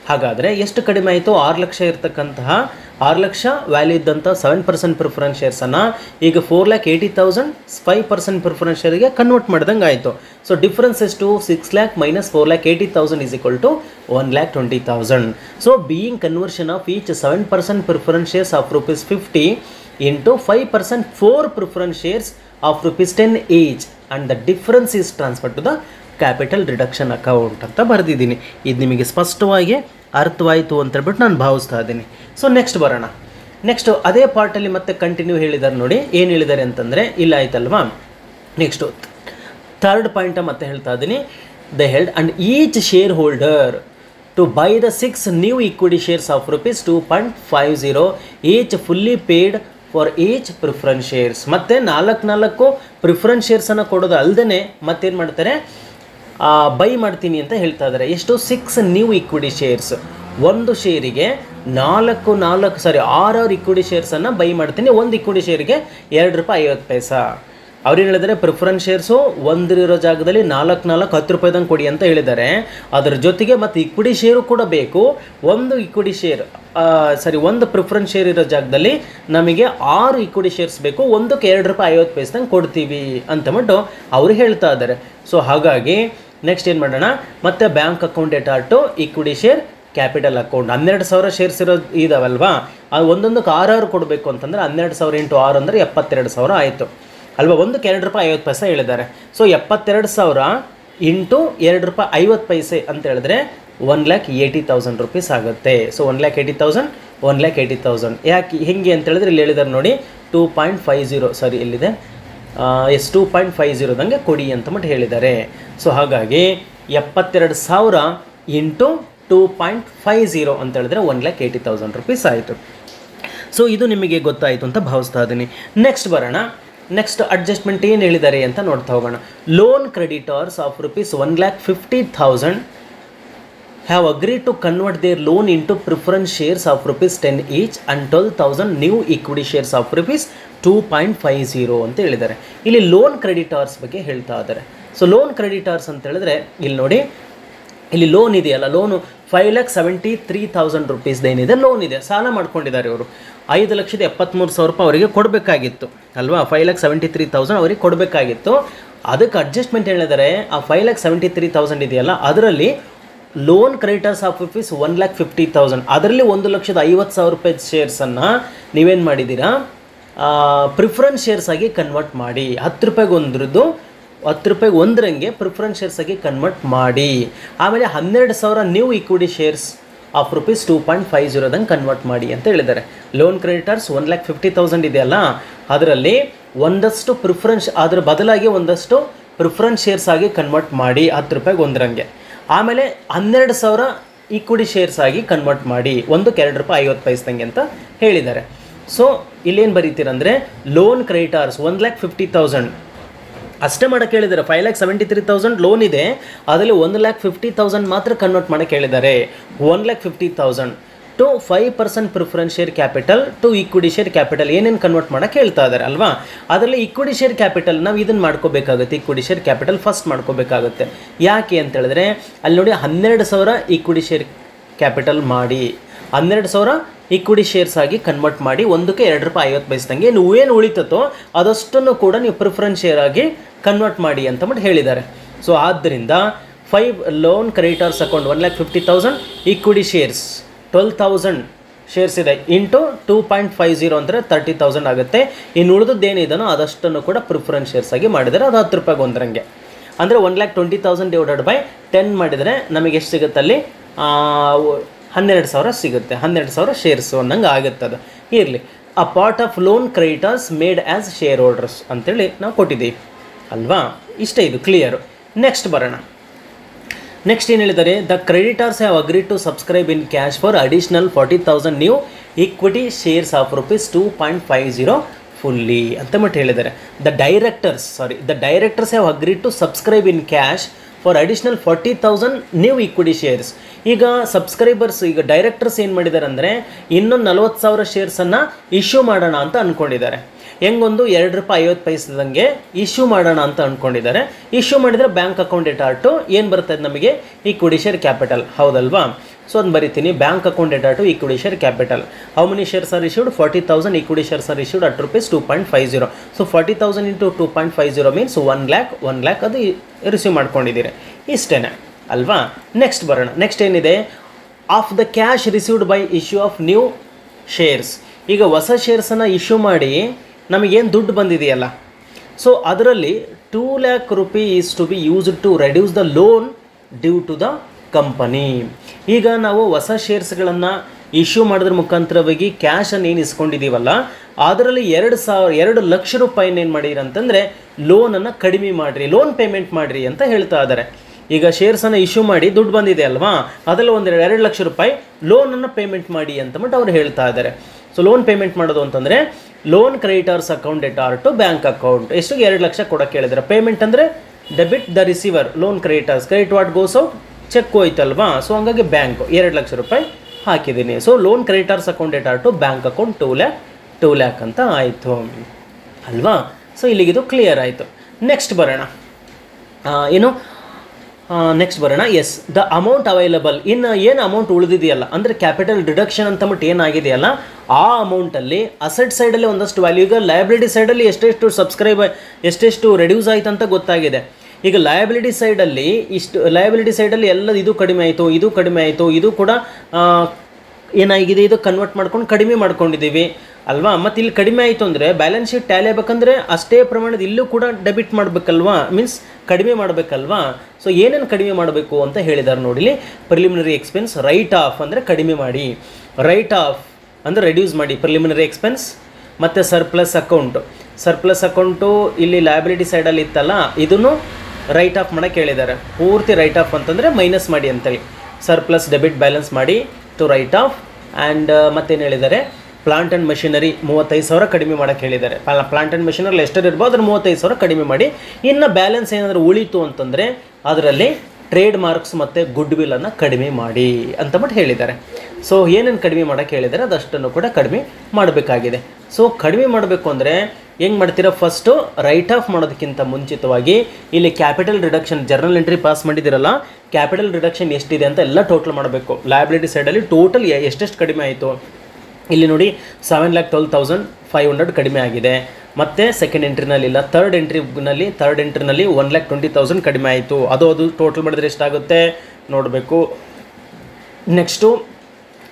ಹಾಗಾದರೆ ಎಷ್ಟು ಕಡಿಮೆ ಆಯಿತು, 6 ಲಕ್ಷ ಇರ್ತಕ್ಕಂತಹ 6 ಲಕ್ಷ ವ್ಯಾಲ್ಯೂ ಇದ್ದಂಥ 7% ಪ್ರಿಫರೆನ್ಸ್ ಶೇರ್ಸನ್ನು ಈಗ 4,80,000 5% ಪ್ರಿಫರೆನ್ಸ್ ಶೇರಿಗೆ ಕನ್ವರ್ಟ್ ಮಾಡ್ದಂಗೆ ಆಯಿತು. ಸೊ ಡಿಫ್ರೆನ್ಸ್ ಎಷ್ಟು, 6 lakh minus 4,80,000 is equal to 1,20,000. So being conversion of each 7% preference shares of ₹50 into 5% 4 preference shares of ₹10 each and the difference is transferred to the capital reduction account ಅಂತ ಬರೆದಿದ್ದೀನಿ. ಇದು ನಿಮಗೆ ಸ್ಪಷ್ಟವಾಗಿ ಅರ್ಥವಾಯಿತು ಅಂತ ಹೇಳ್ಬಿಟ್ಟು ನಾನು ಭಾವಿಸ್ತಾ ಇದ್ದೀನಿ. ಸೊ ನೆಕ್ಸ್ಟ್ ಬರೋಣ. ನೆಕ್ಸ್ಟು ಅದೇ ಪಾರ್ಟಲ್ಲಿ ಮತ್ತೆ ಕಂಟಿನ್ಯೂ ಹೇಳಿದ್ದಾರೆ ನೋಡಿ. ಏನು ಹೇಳಿದ್ದಾರೆ ಅಂತಂದರೆ ಇಲ್ಲ ಆಯ್ತಲ್ವಾ. ನೆಕ್ಸ್ಟು ಥರ್ಡ್ ಪಾಯಿಂಟ ಮತ್ತೆ ಹೇಳ್ತಾ ಇದ್ದೀನಿ. The held and each share holder to buy the 6 new equity shares of ₹2.50 each fully paid for each preference shares. ಮತ್ತೆ 4 ಪ್ರಿಫರೆನ್ಸ್ ಶೇರ್ಸನ್ನು ಕೊಡೋದು ಅಲ್ಲದೆ ಮತ್ತೇನು ಮಾಡ್ತಾರೆ, ಬೈ ಮಾಡ್ತೀನಿ ಅಂತ ಹೇಳ್ತಾ ಇದ್ದಾರೆ. ಎಷ್ಟು, 6 ನ್ಯೂ ಇಕ್ವಿಟಿ ಶೇರ್ಸ್. ಒಂದು ಶೇರಿಗೆ 6 ಇಕ್ವಿಟಿ ಶೇರ್ಸನ್ನು ಬೈ ಮಾಡ್ತೀನಿ. ಒಂದು ಇಕ್ವಿಟಿ ಶೇರಿಗೆ ₹2.50. ಅವ್ರೇನು ಹೇಳಿದ್ದಾರೆ, ಪ್ರಿಫರೆನ್ಸ್ ಶೇರ್ಸು ಒಂದಿರೋ ಜಾಗದಲ್ಲಿ 4 10 ರೂಪಾಯಿದಂಗೆ ಕೊಡಿ ಅಂತ ಹೇಳಿದ್ದಾರೆ. ಅದರ ಜೊತೆಗೆ ಮತ್ತು ಇಕ್ವಿಟಿ ಶೇರು ಕೂಡ ಬೇಕು. ಒಂದು ಇಕ್ವಿಟಿ ಶೇರ್ ಒಂದು ಪ್ರಿಫರೆನ್ಸ್ ಶೇರ್ ಇರೋ ಜಾಗದಲ್ಲಿ ನಮಗೆ 6 ಇಕ್ವಿಟಿ ಶೇರ್ಸ್ ಬೇಕು, ಒಂದಕ್ಕೆ ₹2.50 ಕೊಡ್ತೀವಿ ಅಂತಬಿಟ್ಟು ಅವರು ಹೇಳ್ತಾ ಇದ್ದಾರೆ. ಸೊ ಹಾಗಾಗಿ ನೆಕ್ಸ್ಟ್ ಏನು ಮಾಡೋಣ, ಮತ್ತು bank account debtor to equity share capital account 12,000 shares ಇರೋ ಇದಾವಲ್ವಾ, ಅದು ಒಂದೊಂದಕ್ಕೆ 6 ಕೊಡಬೇಕು ಅಂತಂದರೆ 12,000 ಇಂಟು 6 ಅಂದರೆ 72,000 ಆಯಿತು ಅಲ್ವಾ. ಒಂದಕ್ಕೆ ₹2.50 ಹೇಳಿದ್ದಾರೆ. ಸೊ 72,000 ಇಂಟು ₹2.50 ಅಂತ ಹೇಳಿದ್ರೆ 1,80,000 ರೂಪೀಸ್ ಆಗುತ್ತೆ. ಸೊ 1,80,000 ಯಾಕೆ ಹೆಂಗೆ ಅಂತ ಹೇಳಿದ್ರೆ ಇಲ್ಲಿ ಹೇಳಿದ್ದಾರೆ ನೋಡಿ, 2.50 ಸಾರಿ ಇಲ್ಲಿದೆ 2.50 ಕೊಡಿ ಅಂತಬಿಟ್ಟು ಹೇಳಿದ್ದಾರೆ. ಸೊ ಹಾಗಾಗಿ 72,000 ಇಂಟು 2.50 ಅಂತ ಹೇಳಿದ್ರೆ 1,80,000 ರೂಪೀಸ್ ಆಯಿತು. ಸೊ ಇದು ನಿಮಗೆ ಗೊತ್ತಾಯಿತು ಅಂತ ಭಾವಿಸ್ತಾ ಇದ್ದೀನಿ. ನೆಕ್ಸ್ಟ್ ಬರೋಣ. ನೆಕ್ಸ್ಟ್ ಅಡ್ಜಸ್ಟ್ಮೆಂಟ್ ಏನು ಹೇಳಿದ್ದಾರೆ ಅಂತ ನೋಡ್ತಾ ಹೋಗೋಣ. Loan creditors of ₹1,50,000 have agreed to convert their loan into preference shares of ₹10 each and 12,000 new equity shares of ₹2.50 ಅಂತ ಹೇಳಿದ್ದಾರೆ. ಇಲ್ಲಿ ಲೋನ್ ಕ್ರೆಡಿಟರ್ಸ್ ಬಗ್ಗೆ ಹೇಳ್ತಾ ಇದ್ದಾರೆ. ಸೊ ಲೋನ್ ಕ್ರೆಡಿಟರ್ಸ್ ಅಂತ ಹೇಳಿದ್ರೆ ಇಲ್ಲಿ ನೋಡಿ, ಇಲ್ಲಿ ಲೋನ್ ಇದೆಯಲ್ಲ, ಲೋನು 5,73,000 ರೂಪೀಸ್ದು ಏನಿದೆ ಲೋನ್ ಇದೆ, ಸಾಲ ಮಾಡ್ಕೊಂಡಿದ್ದಾರೆ ಇವರು. 5,73,000 ರೂಪಾಯಿ ಅವರಿಗೆ ಕೊಡಬೇಕಾಗಿತ್ತು ಅಲ್ವಾ, 5,73,000 ಅವರಿಗೆ ಕೊಡಬೇಕಾಗಿತ್ತು. ಅದಕ್ಕೆ ಅಡ್ಜಸ್ಟ್ಮೆಂಟ್ ಹೇಳಿದರೆ ಆ 5,73,000 ಇದೆಯಲ್ಲ, ಅದರಲ್ಲಿ ಲೋನ್ ಕ್ರೆಡಿಟರ್ಸ್ ಆಫ್ ರುಪೀಸ್ 1,50,000, ಅದರಲ್ಲಿ 1,50,000 ರೂಪಾಯಿ ಶೇರ್ಸನ್ನು ನೀವೇನು ಮಾಡಿದ್ದೀರಾ, ಪ್ರಿಫರೆನ್ಸ್ ಶೇರ್ಸ್ ಆಗಿ ಕನ್ವರ್ಟ್ ಮಾಡಿ. 10 ರೂಪಾಯಿಗೆ ಒಂದ್ರದ್ದು 10 ರೂಪಾಯಿಗೆ ಒಂದರಂಗೆ ಪ್ರಿಫರೆನ್ಸ್ ಶೇರ್ಸ್ ಆಗಿ ಕನ್ವರ್ಟ್ ಮಾಡಿ. ಆಮೇಲೆ 12,000 new equity shares of rupees 2.50 convert ಮಾಡಿ ಅಂತ ಹೇಳಿದ್ದಾರೆ. ಲೋನ್ ಕ್ರೆಡಿಟರ್ಸ್ 1,50,000 ಇದೆಯಲ್ಲ, ಅದರಲ್ಲಿ ಒಂದಷ್ಟು ಪ್ರಿಫರೆನ್ಸ್, ಅದರ ಬದಲಾಗಿ ಒಂದಷ್ಟು ಪ್ರಿಫರೆನ್ಸ್ ಶೇರ್ಸ್ ಆಗಿ ಕನ್ವರ್ಟ್ ಮಾಡಿ 10 ರೂಪಾಯಿಗೆ ಒಂದರಂಗೆ. ಆಮೇಲೆ 12,000 ಈಕ್ವಿಟಿ ಶೇರ್ಸ್ ಆಗಿ ಕನ್ವರ್ಟ್ ಮಾಡಿ, ಒಂದಕ್ಕೆ 2 ರೂಪಾಯಿ 50 ಪೈಸದಂಗೆ ಅಂತ ಹೇಳಿದ್ದಾರೆ. ಸೊ ಇಲ್ಲೇನು ಬರೀತೀರಂದರೆ ಲೋನ್ ಕ್ರೆಡಿಟರ್ಸ್ 1,50,000 ಅಷ್ಟೇ ಮಾಡೋಕ್ಕೆ ಹೇಳಿದ್ದಾರೆ. 5,73,000 ಲೋನ್ ಇದೆ, ಅದರಲ್ಲಿ 1,50,000 ಮಾತ್ರ ಕನ್ವರ್ಟ್ ಮಾಡೋಕ್ಕೆ ಹೇಳಿದ್ದಾರೆ. 1,50,000 to 5% preference share capital to equity share capital ಏನೇನು ಕನ್ವರ್ಟ್ ಮಾಡೋಕ್ಕೆ ಹೇಳ್ತಾ ಇದ್ದಾರೆ ಅಲ್ವಾ. ಅದರಲ್ಲಿ ಈಕ್ವಿಟಿ ಶೇರ್ ಕ್ಯಾಪಿಟಲ್ ನಾವು ಇದನ್ನು ಮಾಡ್ಕೋಬೇಕಾಗುತ್ತೆ, ಈಕ್ವಿಟಿ ಶೇರ್ ಕ್ಯಾಪಿಟಲ್ ಫಸ್ಟ್ ಮಾಡ್ಕೋಬೇಕಾಗುತ್ತೆ. ಯಾಕೆ ಅಂತ ಹೇಳಿದ್ರೆ ಅಲ್ಲಿ ನೋಡಿ 12,000 ಈಕ್ವಿಟಿ ಶೇರ್ ಕ್ಯಾಪಿಟಲ್ ಮಾಡಿ, 12,000 ಈಕ್ವಿಟಿ ಶೇರ್ಸ್ ಆಗಿ ಕನ್ವರ್ಟ್ ಮಾಡಿ, ಒಂದಕ್ಕೆ 2 ರೂಪಾಯಿ 50 ಪೈಸದಂಗೆ ಏನು ಉಳಿತೋ ಅದಷ್ಟನ್ನು ಕೂಡ ನೀವು ಪ್ರಿಫರೆನ್ಸ್ ಶೇರ್ ಆಗಿ ಕನ್ವರ್ಟ್ ಮಾಡಿ ಅಂತ ಹೇಳಿದ್ದಾರೆ. ಸೊ ಆದ್ದರಿಂದ 5 loan creditors account 1,50,000, equity shares 12,000 shares ಇದೆ ಇಂಟು 2.50 ಅಂದರೆ 30,000 ಆಗುತ್ತೆ. ಇನ್ನು ಉಳಿದದ್ದೇನಿದೆನೋ ಅದಷ್ಟನ್ನು ಕೂಡ ಪ್ರಿಫರೆನ್ಸ್ ಶೇರ್ಸ್ ಆಗಿ ಮಾಡಿದರೆ ಅದು 10 ರೂಪಾಯಿಗೆ ಒಂದರಂಗೆ, ಅಂದರೆ 1,20,000 ಡಿವೈಡೆಡ್ ಬೈ 10 ಮಾಡಿದರೆ ನಮಗೆ ಎಷ್ಟು ಸಿಗುತ್ತೆ ಅಲ್ಲಿ 12,000 ಸಿಗುತ್ತೆ. 12,000 ಶೇರ್ಸ್ ಅನ್ನಂಗೆ ಆಗುತ್ತೆ. ಅದು ಇರಲಿ. A part of lone creditors made as share holders ಅಂತೇಳಿ ನಾವು ಕೊಟ್ಟಿದ್ದೀವಿ ಅಲ್ವಾ. ಇಷ್ಟೇ, ಇದು ಕ್ಲಿಯರು. ನೆಕ್ಸ್ಟ್ ಬರೋಣ. ನೆಕ್ಸ್ಟ್ ಏನು ಹೇಳಿದ್ದಾರೆ, the creditors have agreed to subscribe in cash for additional 40,000 new equity shares of rupees 2.50 fully ಅಂತ ಹೇಳಿದ್ದಾರೆ. The directors have agreed to subscribe in cash for additional 40,000 new equity shares. ಈಗ subscribers, ಈಗ directors ಏನು ಮಾಡಿದ್ದಾರೆ ಅಂದರೆ ಇನ್ನೊಂದು 40,000 ಶೇರ್ಸನ್ನು issue ಮಾಡೋಣ ಅಂತ ಅಂದ್ಕೊಂಡಿದ್ದಾರೆ. ಹೆಂಗೊಂದು 2 ರೂಪಾಯಿ 50 ಪೈಸದಂಗೆ ಇಶ್ಯೂ ಮಾಡೋಣ ಅಂತ ಅಂದ್ಕೊಂಡಿದ್ದಾರೆ. ಇಶ್ಯೂ ಮಾಡಿದರೆ ಬ್ಯಾಂಕ್ ಅಕೌಂಟ್ ಡೇಟಾಟು ಏನು ಬರ್ತದೆ ನಮಗೆ, ಈಕ್ವಿಟಿ ಶೇರ್ ಕ್ಯಾಪಿಟಲ್, ಹೌದಲ್ವಾ. ಸೊ ಅದನ್ನು ಬರಿತೀನಿ, ಬ್ಯಾಂಕ್ ಅಕೌಂಟ್ ಡೇಟಾಟು equity share capital. How many shares are issued, 40,000 equity shares are issued at rupees 2.50. So 40,000 into 2.50 means 1 lakh ಅದು ರಿಸೀವ್ ಮಾಡ್ಕೊಂಡಿದ್ದೀರಿ. ಇಷ್ಟೇ ಅಲ್ವಾ. ನೆಕ್ಸ್ಟ್ ಬರೋಣ. ನೆಕ್ಸ್ಟ್ ಏನಿದೆ, of the cash received by issue of new shares. ಈಗ ಹೊಸ ಶೇರ್ಸನ್ನು issue ಮಾಡಿ ನಮಗೇನು ದುಡ್ಡು ಬಂದಿದೆಯಲ್ಲ, ಸೊ ಅದರಲ್ಲಿ 2 lakh rupees is to be used to reduce the loan due to the company. ಈಗ ನಾವು ಹೊಸ ಶೇರ್ಸ್ಗಳನ್ನು ಇಶ್ಯೂ ಮಾಡೋದ್ರ ಮುಖಾಂತರವಾಗಿ ಕ್ಯಾಶನ್ನು ಏನು ಇಸ್ಕೊಂಡಿದ್ದೀವಲ್ಲ, ಅದರಲ್ಲಿ 2 ಲಕ್ಷ ರೂಪಾಯಿನ ಏನು ಮಾಡಿರಿ ಅಂತಂದರೆ ಲೋನನ್ನು ಕಡಿಮೆ ಮಾಡಿರಿ, ಲೋನ್ ಪೇಮೆಂಟ್ ಮಾಡಿರಿ ಅಂತ ಹೇಳ್ತಾ ಇದ್ದಾರೆ. ಈಗ ಶೇರ್ಸನ್ನು ಇಶ್ಯೂ ಮಾಡಿ ದುಡ್ಡು ಬಂದಿದೆ ಅಲ್ವಾ, ಅದರಲ್ಲಿ 2 ಲಕ್ಷ ರೂಪಾಯಿ ಲೋನನ್ನು ಪೇಮೆಂಟ್ ಮಾಡಿ ಅಂತ ಅವ್ರು ಹೇಳ್ತಾ ಇದ್ದಾರೆ. ಸೊ ಲೋನ್ ಪೇಮೆಂಟ್ ಮಾಡೋದು ಅಂತಂದರೆ loan creditors account debtor to bank account, ಎಷ್ಟು 2 ಲಕ್ಷ ಕೊಡೋಕ್ಕೆ ಹೇಳಿದ್ದಾರೆ. ಪೇಮೆಂಟ್ ಅಂದರೆ debit the receiver, loan creditors, credit what goes out, cheque ಹೋಯ್ತಲ್ವಾ. ಸೊ ಹಂಗಾಗಿ ಬ್ಯಾಂಕ್ 2 ಲಕ್ಷ ರೂಪಾಯಿ ಹಾಕಿದ್ದೀನಿ. So loan creditors account debtor to bank account 2 lakh ಅಂತ ಆಯಿತು ಅಲ್ವಾ. ಸೊ ಇಲ್ಲಿಗಿದು ಕ್ಲಿಯರ್ ಆಯಿತು. ನೆಕ್ಸ್ಟ್ ಬರೋಣ. ನೆಕ್ಸ್ಟ್ ಬರೋಣ. ಎಸ್, ದ ಅಮೌಂಟ್ ಅವೈಲಬಲ್, ಇನ್ನು ಏನು ಅಮೌಂಟ್ ಉಳಿದಿದೆಯಲ್ಲ ಅಂದರೆ ಕ್ಯಾಪಿಟಲ್ ರಿಡಕ್ಷನ್ ಅಂತಂದ್ಬಿಟ್ಟು ಏನಾಗಿದೆಯಲ್ಲ, ಆ ಅಮೌಂಟಲ್ಲಿ ಅಸೆಟ್ ಸೈಡಲ್ಲಿ ಒಂದಷ್ಟು ವ್ಯಾಲ್ಯೂ, ಈಗ ಲಯಬಿಲಿಟಿ ಸೈಡಲ್ಲಿ ಎಷ್ಟೆಷ್ಟು ರೆಡ್ಯೂಸ್ ಆಯಿತು ಅಂತ ಗೊತ್ತಾಗಿದೆ. ಈಗ ಲಯಬಿಲಿಟಿ ಸೈಡಲ್ಲಿ ಎಲ್ಲ ಇದು ಕಡಿಮೆ ಆಯಿತು, ಇದು ಕಡಿಮೆ ಆಯಿತು, ಇದು ಕೂಡ ಏನಾಗಿದೆ, ಇದು ಕನ್ವರ್ಟ್ ಮಾಡ್ಕೊಂಡು ಕಡಿಮೆ ಮಾಡ್ಕೊಂಡಿದ್ದೀವಿ ಅಲ್ವಾ. ಮತ್ತು ಇಲ್ಲಿ ಕಡಿಮೆ ಆಯಿತು ಅಂದರೆ ಬ್ಯಾಲೆನ್ಸ್ ಶೀಟ್ ಟ್ಯಾಲಿ ಆಗಬೇಕಂದ್ರೆ ಅಷ್ಟೇ ಪ್ರಮಾಣದ ಇಲ್ಲೂ ಕೂಡ ಡೆಬಿಟ್ ಮಾಡಬೇಕಲ್ವಾ, ಮೀನ್ಸ್ ಕಡಿಮೆ ಮಾಡಬೇಕಲ್ವಾ. ಸೊ ಏನೇನು ಕಡಿಮೆ ಮಾಡಬೇಕು ಅಂತ ಹೇಳಿದ್ದಾರೆ ನೋಡಿಲಿ. ಪ್ರಿಲಿಮಿನರಿ ಎಕ್ಸ್ಪೆನ್ಸ್, ರೈಟ್ ಆಫ್ ಅಂದರೆ ಕಡಿಮೆ ಮಾಡಿ, ರೈಟ್ ಆಫ್ ಅಂದರೆ ರೆಡ್ಯೂಸ್ ಮಾಡಿ ಪ್ರಿಲಿಮಿನರಿ ಎಕ್ಸ್ಪೆನ್ಸ್. ಮತ್ತು ಸರ್ಪ್ಲಸ್ ಅಕೌಂಟು ಇಲ್ಲಿ ಲಯಬಿಲಿಟಿ ಸೈಡಲ್ಲಿ ಇತ್ತಲ್ಲ, ಇದನ್ನು ರೈಟ್ ಆಫ್ ಮಾಡೋಕ್ಕೆ ಹೇಳಿದ್ದಾರೆ. ಪೂರ್ತಿ ರೈಟ್ ಆಫ್ ಅಂತಂದರೆ ಮೈನಸ್ ಮಾಡಿ ಅಂತೇಳಿ, ಸರ್ಪ್ಲಸ್ ಡೆಬಿಟ್ ಬ್ಯಾಲೆನ್ಸ್ ಮಾಡಿ ಟು ರೈಟ್ ಆಫ್. ಆ್ಯಂಡ್ ಮತ್ತೇನು ಹೇಳಿದ್ದಾರೆ, ಪ್ಲಾಂಟ್ ಆ್ಯಂಡ್ ಮಷಿನರಿ 35,000 ಕಡಿಮೆ ಮಾಡೋಕ್ಕೆ ಹೇಳಿದ್ದಾರೆ. ಪ್ಲಾಂಟ್ ಆ್ಯಂಡ್ ಮಷಿನರಿ ಎಷ್ಟರ ಇರ್ಬೋದು ಅದ್ರ 35,000 ಕಡಿಮೆ ಮಾಡಿ. ಇನ್ನು ಬ್ಯಾಲೆನ್ಸ್ ಏನಾದರೂ ಉಳಿತು ಅಂತಂದರೆ ಅದರಲ್ಲಿ ಟ್ರೇಡ್ ಮಾರ್ಕ್ಸ್ ಮತ್ತು ಗುಡ್ ವಿಲ್ಲನ್ನು ಕಡಿಮೆ ಮಾಡಿ ಅಂತಂದ್ಬಿಟ್ಟು ಹೇಳಿದ್ದಾರೆ. ಸೊ ಏನೇನು ಕಡಿಮೆ ಮಾಡೋಕ್ಕೆ ಹೇಳಿದ್ದಾರೆ ಅದಷ್ಟನ್ನು ಕೂಡ ಕಡಿಮೆ ಮಾಡಬೇಕಾಗಿದೆ. ಸೊ ಕಡಿಮೆ ಮಾಡಬೇಕು ಅಂದರೆ ಹೆಂಗೆ ಮಾಡ್ತೀರಾ, ಫಸ್ಟು ರೈಟ್ ಆಫ್ ಮಾಡೋದಕ್ಕಿಂತ ಮುಂಚಿತವಾಗಿ ಇಲ್ಲಿ capital reduction journal entry pass ಮಾಡಿದಿರಲ್ಲ, ಕ್ಯಾಪಿಟಲ್ ರಿಡಕ್ಷನ್ ಎಷ್ಟಿದೆ ಅಂತ ಎಲ್ಲ ಟೋಟಲ್ ಮಾಡಬೇಕು. ಲಯಬಿಲಿಟಿ ಸೈಡಲ್ಲಿ ಟೋಟಲ್ ಎಷ್ಟೆಷ್ಟು ಕಡಿಮೆ ಆಯಿತು ಇಲ್ಲಿ ನೋಡಿ, 7,12,500 ಕಡಿಮೆ ಆಗಿದೆ. ಮತ್ತು ಸೆಕೆಂಡ್ ಎಂಟ್ರಿನಲ್ಲಿ ಇಲ್ಲ, ಥರ್ಡ್ ಎಂಟ್ರಿನಲ್ಲಿ 1,20,000 ಕಡಿಮೆ ಆಯಿತು. ಅದು ಟೋಟಲ್ ಮಾಡಿದ್ರೆ ಎಷ್ಟಾಗುತ್ತೆ ನೋಡಬೇಕು. ನೆಕ್ಸ್ಟು